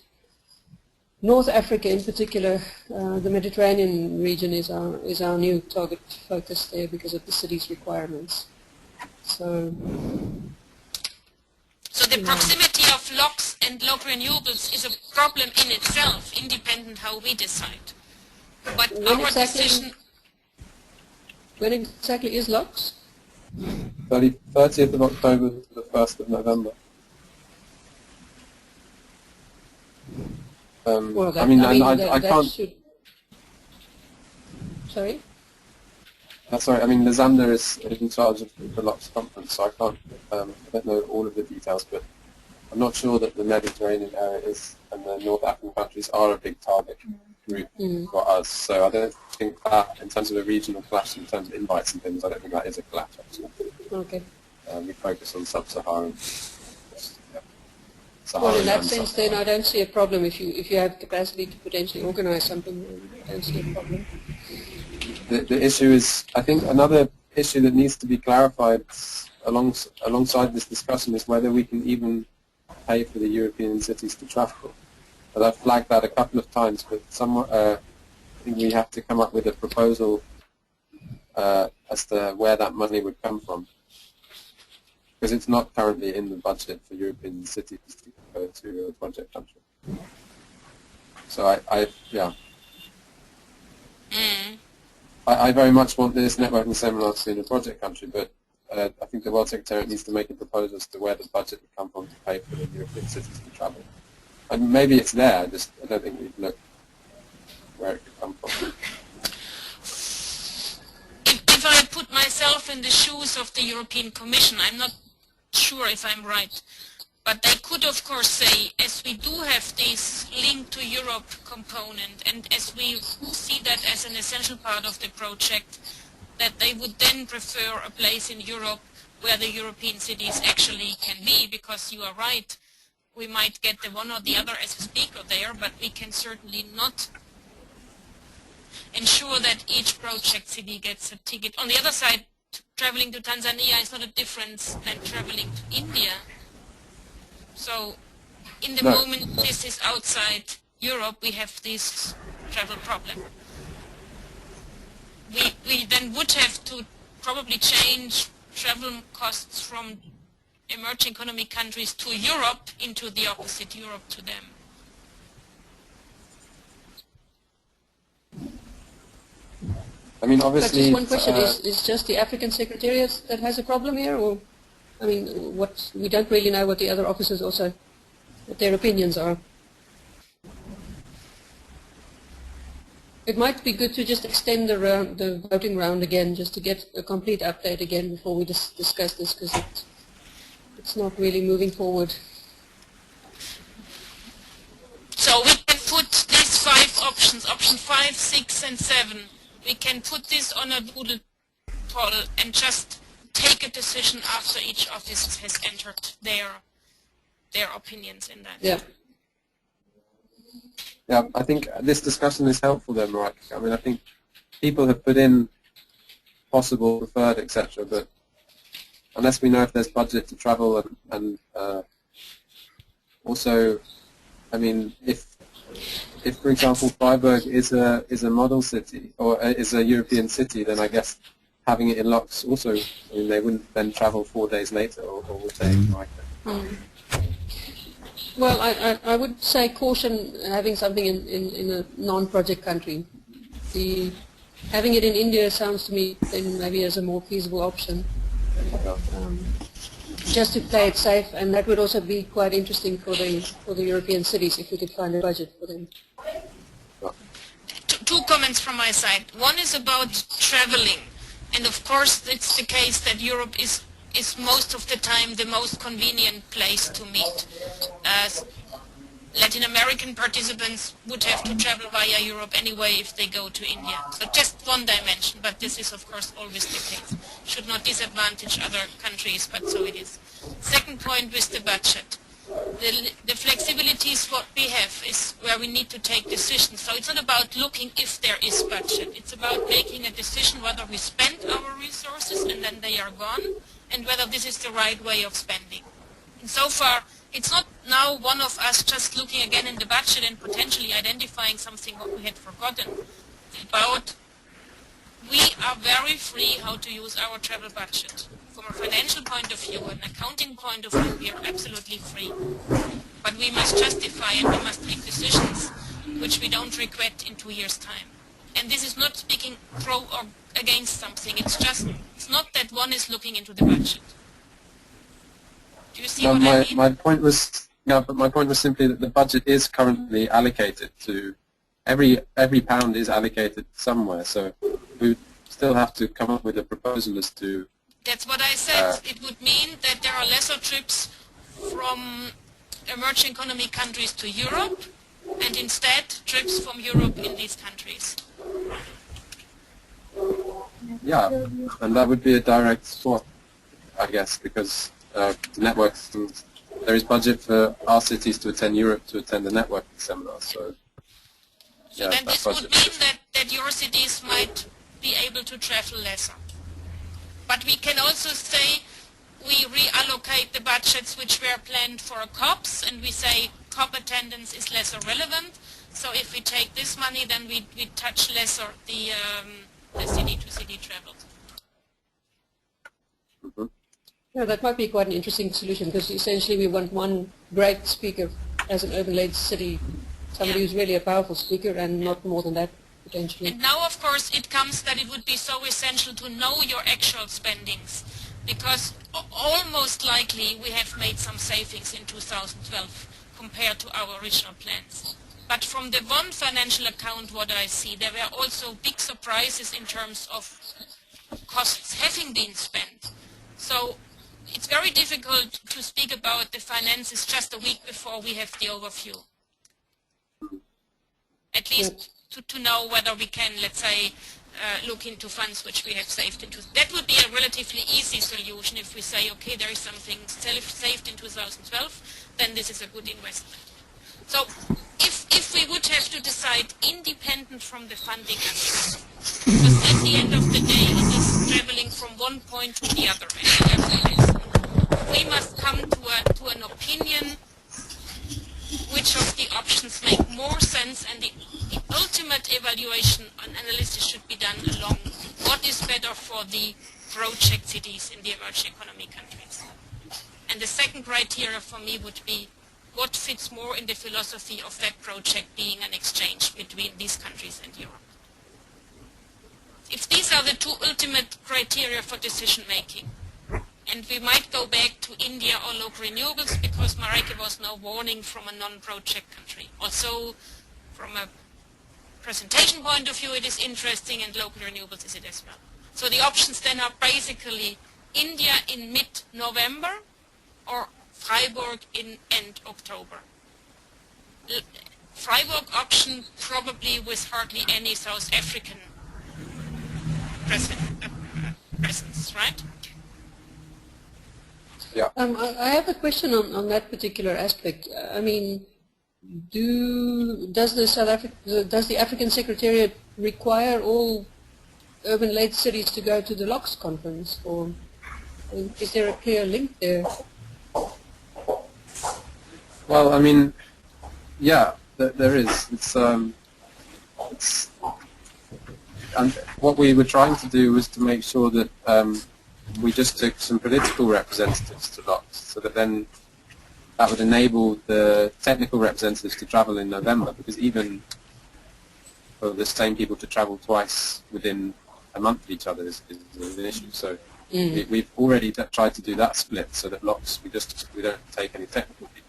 North Africa in particular. The Mediterranean region is our new target focus there because of the city's requirements. So the proximity of LOCs and local renewables is a problem in itself, independent how we decide. But decision... When exactly is LOCs? 30th of October to the 1st of November. Well, that, I can't... Should... Sorry? Sorry, I mean, Lysander is in charge of the LOCs conference, so I can't, I don't know all of the details, but I'm not sure that the Mediterranean area is, and the North African countries are a big target group for us. So I don't think that, in terms of a regional clash, in terms of invites and things, I don't think that is a clash, actually. Okay. We focus on sub-Saharan. Well, in that sense, then I don't see a problem if you have capacity to potentially organize something. I don't see a problem. The issue is, I think, another issue that needs to be clarified alongside this discussion is whether we can even pay for the European cities to travel. But I've flagged that a couple of times, but I think we have to come up with a proposal as to where that money would come from, because it's not currently in the budget for European cities to go to a project country. So I very much want this networking seminar to be in a project country, but I think the World Secretariat needs to make a proposal as to where the budget would come from to pay for the European cities to travel. And maybe it's there, I don't think we've looked where it could come from. If I put myself in the shoes of the European Commission, I'm not sure if I'm right. But they could, of course, say, as we do have this link to Europe component, and as we see that as an essential part of the project, that they would then prefer a place in Europe where the European cities actually can be, because you are right, we might get the one or the other as a speaker there, but we can certainly not ensure that each project city gets a ticket. On the other side, traveling to Tanzania is not a difference than traveling to India. So, in the moment this is outside Europe, we have this travel problem. We then would have to probably change travel costs from emerging economy countries to Europe into the opposite, Europe to them. I mean, obviously... But just one question, is just the African Secretariat that has a problem here, or, I mean, we don't really know what the other officers also, what their opinions are. It might be good to just extend the voting round again, just to get a complete update again before we discuss this, because it's not really moving forward. So we can put these 5 options, option 5, 6 and 7. We can put this on a Doodle poll and just take a decision after each office has entered their opinions in that. Yeah. Yeah, I think this discussion is helpful then, right? I mean, I think people have put in possible, preferred, etc., but unless we know if there's budget to travel and also, I mean, if for example Freiburg is a model city or is a European city, then I guess having it in LOCs also, I mean, they wouldn't then travel 4 days later or would they? Well, I would say caution having something in a non-project country. Having it in India sounds to me then maybe as a more feasible option. Just to play it safe, and that would also be quite interesting for the European cities if we could find a budget for them. Two comments from my side. One is about traveling, and of course it's the case that Europe is most of the time the most convenient place to meet. Latin American participants would have to travel via Europe anyway if they go to India. So just one dimension, but this is of course always the case. Should not disadvantage other countries, but so it is. Second point with the budget. The flexibilities what we have is where we need to take decisions. So it's not about looking if there is budget. It's about making a decision whether we spend our resources and then they are gone, and whether this is the right way of spending. And so far, it's not now one of us just looking again in the budget and potentially identifying something what we had forgotten. It's about we are very free how to use our travel budget. From a financial point of view, an accounting point of view, we are absolutely free. But we must justify and we must take decisions which we don't regret in 2 years' time. And this is not speaking pro or against something. It's not that one is looking into the budget. Do you see what I mean? My point was, but my point was simply that the budget is currently allocated to every pound is allocated somewhere. So we still have to come up with a proposal as to. That's what I said. It would mean that there are lesser trips from emerging economy countries to Europe, and instead trips from Europe in these countries. Yeah, and that would be a direct swap, I guess, because networks, there is budget for our cities to attend Europe to attend the networking seminar. So yeah, then this would mean that your cities might be able to travel lesser. But we can also say we reallocate the budgets which were planned for COPs, and we say COP attendance is lesser relevant. So if we take this money, then we touch lesser the city-to-city travel. Mm-hmm. Yeah, that might be quite an interesting solution, because essentially we want one great speaker as an urban LEDs city, somebody who's really a powerful speaker, and not more than that, potentially. And now, of course, it comes that it would be so essential to know your actual spendings, because almost likely we have made some savings in 2012 compared to our original plans. But from the one financial account, what I see, there were also big surprises in terms of costs having been spent. So it's very difficult to speak about the finances just a week before we have the overview. At least to know whether we can, let's say, look into funds which we have saved into. That would be a relatively easy solution if we say, okay, there is something saved in 2012, then this is a good investment. So if we would have to decide independent from the funding aspect, because at the end of the day it is traveling from one point to the other, we must come to an opinion which of the options make more sense, and the ultimate evaluation and analysis should be done along what is better for the project cities in the emerging economy countries. And the second criteria for me would be what fits more in the philosophy of that project being an exchange between these countries and Europe. If these are the two ultimate criteria for decision making, and we might go back to India or local renewables, because Mareke was now warning from a non-project country. Also, from a presentation point of view, it is interesting, and local renewables is it as well. So the options then are basically India in mid-November or Freiburg in end October. Freiburg option probably with hardly any South African presence, right? Yeah. I have a question on that particular aspect. I mean, does the African Secretariat require all urban LEDs cities to go to the LOX conference, or is there a clear link there? Well, I mean, yeah, there is. And what we were trying to do was to make sure that we just took some political representatives to LOX, so that then that would enable the technical representatives to travel in November, because even for the same people to travel twice within a month of each other is an issue. So we've already tried to do that split, so that LOX we don't take any technical people.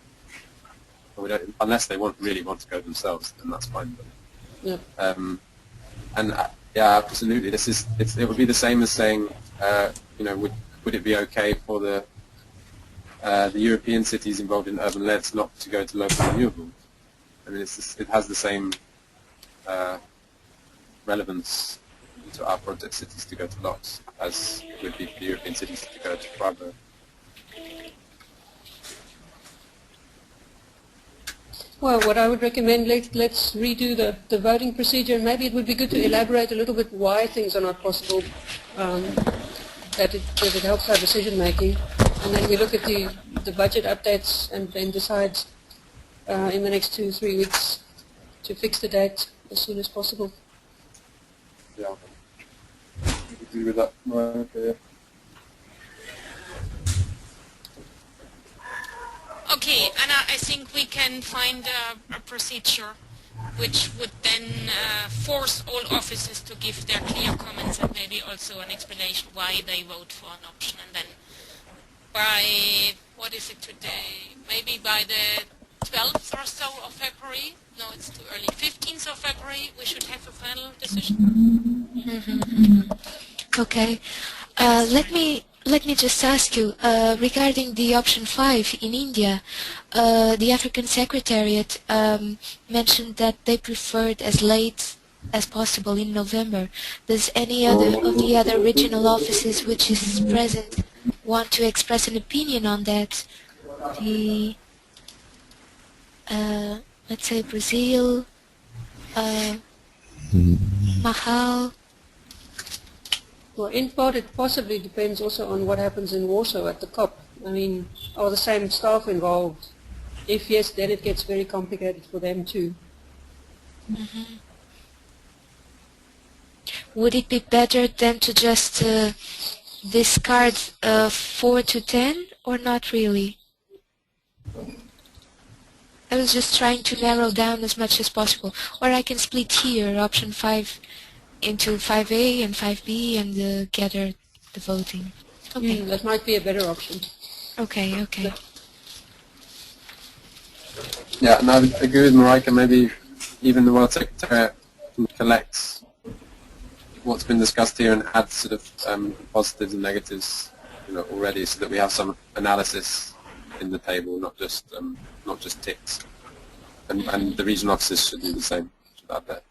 We don't, unless they really want to go themselves, then that's fine. But, yeah, absolutely. It would be the same as saying, would it be okay for the European cities involved in urban LEDs not to go to local renewables? I mean, it has the same relevance to our project cities to go to LOTS as it would be for European cities to go to Freiburg. Well, what I would recommend, let's redo the voting procedure. Maybe it would be good to elaborate a little bit why things are not possible, that it helps our decision making. And then we look at the budget updates and then decide in the next 2-3 weeks to fix the date as soon as possible. Yeah, I agree with that. Okay. Okay, and I think we can find a procedure which would then force all offices to give their clear comments and maybe also an explanation why they vote for an option. And then by, what is it today, maybe by the 12th or so of February, no, it's too early, 15th of February, we should have a final decision. Okay. Let me just ask you, regarding the option 5 in India, the African Secretariat mentioned that they preferred as late as possible in November. Does any other of the other regional offices which is present want to express an opinion on that? The, let's say Brazil, Mahal. Well, in part it possibly depends also on what happens in Warsaw at the COP. I mean, are the same staff involved? If yes, then it gets very complicated for them too. Mm-hmm. Would it be better than to just discard 4 to 10 or not really? I was just trying to narrow down as much as possible. Or I can split here, option 5 into 5A and 5B and gather the voting. Okay. That might be a better option. Okay, okay. Yeah, and I would agree with Marika. Maybe even the World Secretariat can collect what's been discussed here and add sort of positives and negatives, already, so that we have some analysis in the table, not just ticks. And the regional offices should do the same. Should add that.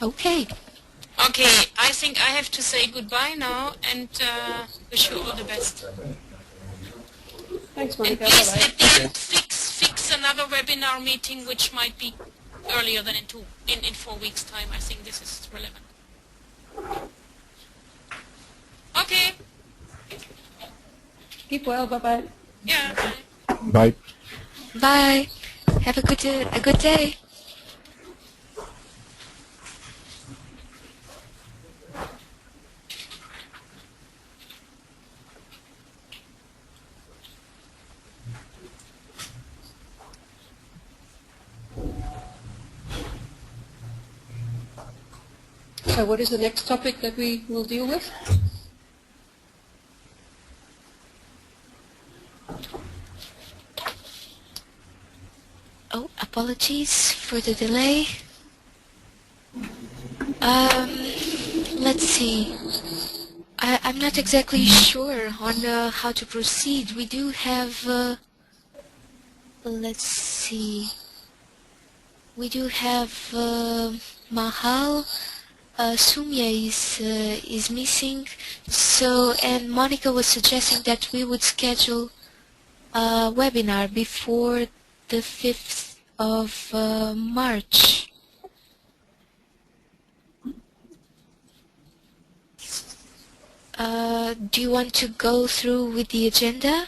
Okay. Okay, I think I have to say goodbye now and wish you all the best. Thanks, And Monica. please Bye-bye. at the end fix another webinar meeting which might be earlier than in 4 weeks' time. I think this is relevant. Okay. Keep well. Bye-bye. Yeah. Bye. Bye. Have a good day. So what is the next topic that we will deal with? Oh, apologies for the delay. Let's see. I'm not exactly sure on how to proceed. We do have, let's see. We do have Mahal. Sumya is missing. So, and Monica was suggesting that we would schedule a webinar before the 5th of March. Do you want to go through with the agenda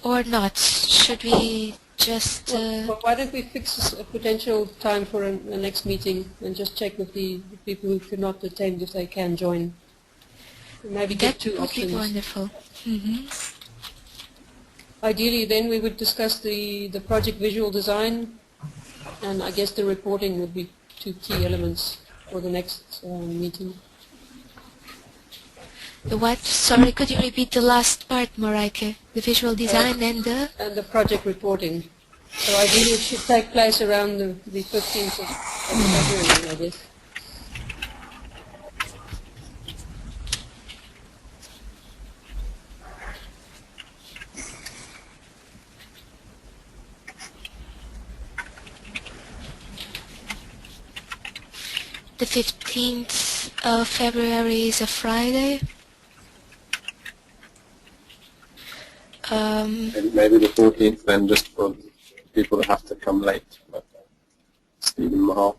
or not? Should we just... Well, why don't we fix a potential time for a next meeting and just check with the people who could not attend if they can join. Maybe get two options. That would be wonderful. Mm-hmm. Ideally, then we would discuss the project visual design, and I guess the reporting would be two key elements for the next meeting. The what? Sorry, could you repeat the last part, Marike? The visual design and the... And the project reporting. So ideally it should take place around the 15th of February, I guess. the 15th of February is a Friday. Maybe the 14th then, just for people that have to come late. But, Stephen Mahal.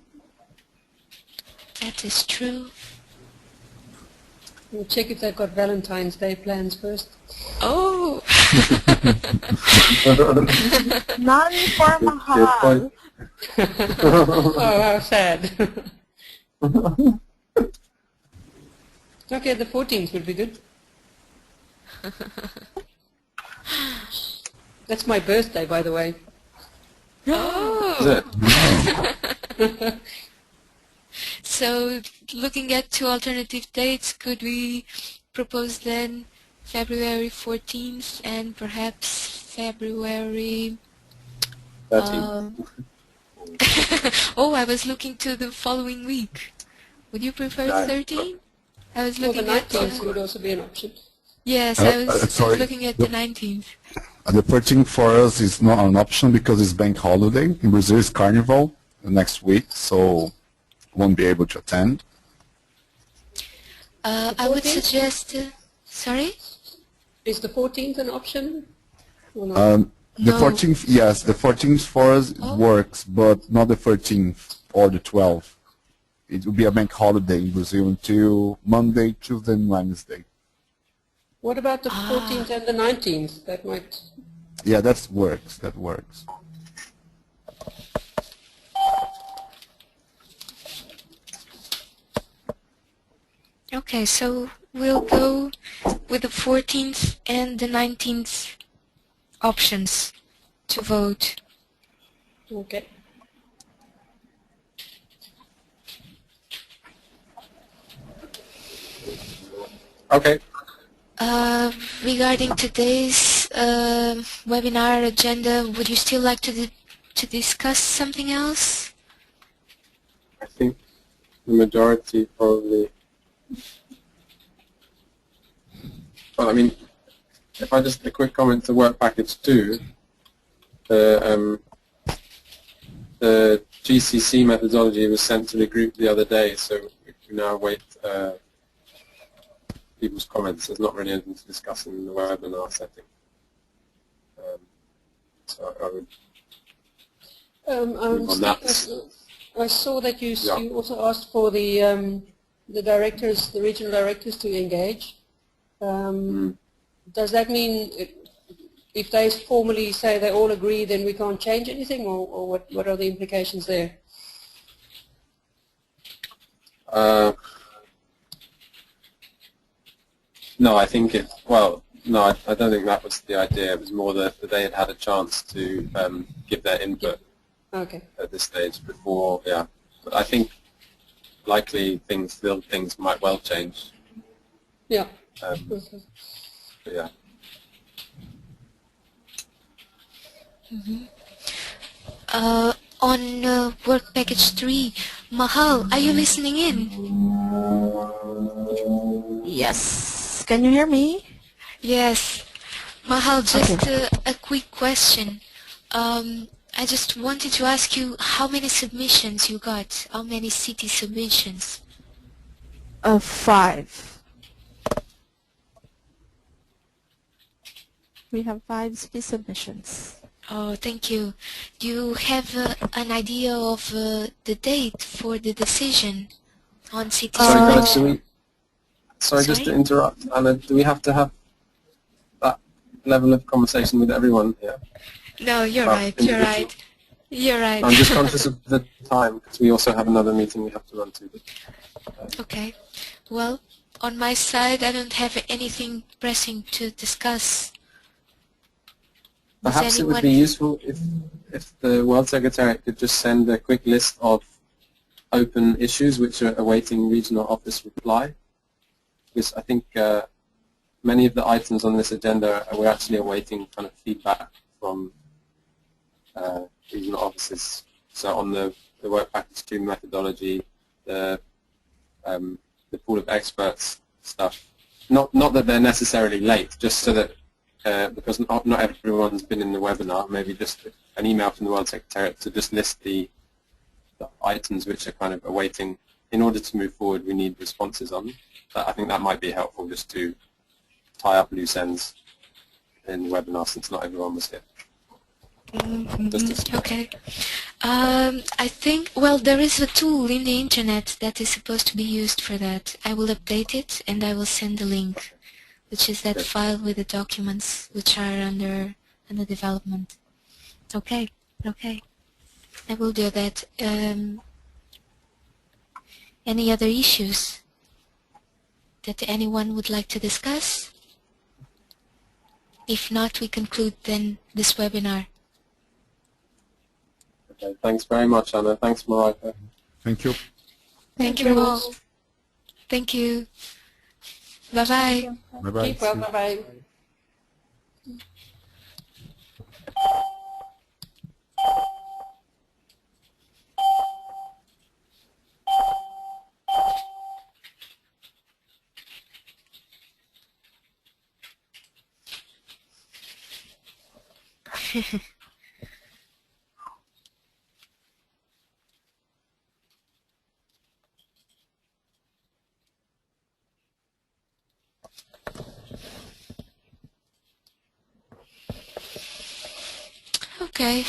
That is true. We'll check if they've got Valentine's Day plans first. Oh! None for Mahal. Oh, how sad. Okay, the 14th would be good. That's my birthday, by the way. Oh! Is it? So, looking at two alternative dates, could we propose then February 14th and perhaps February... 13th. Oh, I was looking to the following week. Would you prefer No. 13? I was Well, the looking at... 19th would also be an option. Yes, I was sorry. looking at the 19th. The 13th for us is not an option because it's bank holiday. In Brazil, it's Carnival the next week, so won't be able to attend. I would 14th? suggest... sorry? Is the 14th an option? Or not? The No. 14th, yes, the 14th for us Oh. works, but not the 13th or the 12th. It will be a bank holiday in Brazil until Monday, Tuesday, and Wednesday. What about the 14th and the 19th? That might... Yeah, that works. That works. Okay, so we'll go with the 14th and the 19th options to vote. Okay. Okay. Regarding today's webinar agenda, would you still like to discuss something else? I think the majority probably... Well, I mean, if I just a quick comment to work package 2, the GCC methodology was sent to the group the other day, so we now await people's comments. There's not really anything to discuss in the webinar setting. So I would on that. I saw that you Yeah. you also asked for the directors, the regional directors, to engage. Does that mean if they formally say they all agree, then we can't change anything, or what are the implications there? No, I think it. Well, no, I don't think that was the idea. It was more that they had had a chance to give their input Okay. at this stage before. Yeah, but I think likely things might well change. Yeah. But yeah. On work package 3, Mahal, are you listening in? Yes. Can you hear me? Yes. Mahal, just a quick question. I just wanted to ask you how many submissions you got, how many city submissions? 5. We have 5 city submissions. Oh, thank you. Do you have an idea of the date for the decision on city Sorry, guys, submission? sorry, just to interrupt, Anna, do we have to have that level of conversation with everyone here? No, you're Well, right, you're individual. right. You're right. I'm just conscious of the time because we also have another meeting we have to run to. Okay. Well, on my side, I don't have anything pressing to discuss. Does Perhaps it would be anyone- useful if the World Secretariat could just send a quick list of open issues which are awaiting regional office reply. Because I think many of the items on this agenda we're actually awaiting kind of feedback from regional offices. So on the work package 2 methodology, the pool of experts stuff. Not that they're necessarily late, just so that because not everyone's been in the webinar, maybe just an email from the World Secretariat to just list the items which are kind of awaiting in order to move forward, we need responses on them. But I think that might be helpful just to tie up loose ends in the webinar since not everyone was here. Okay. I think, well, there is a tool in the internet that is supposed to be used for that. I will update it and I will send the link, which is that file with the documents which are under development. Okay, okay. I will do that. Any other issues that anyone would like to discuss? If not, we conclude then this webinar. Okay, thanks very much, Anna. Thanks, Marika. Thank you. Thank you all. Thank you. Bye-bye. Bye-bye. Keep well, bye-bye. Okay.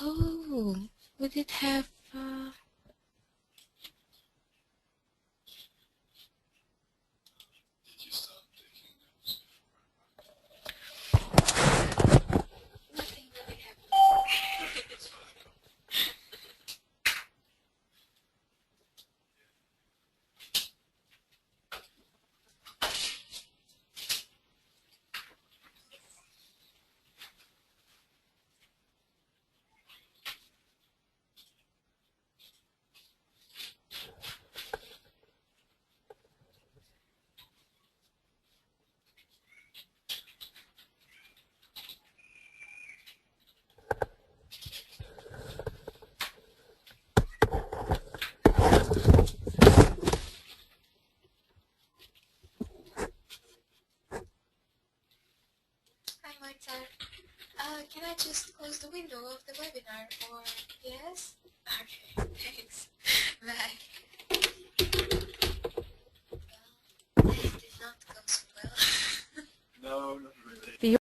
Oh, would it have... Nothing really happened. Hi, Marta. Can I just close the window of the webinar, or yes? Okay, thanks. Bye.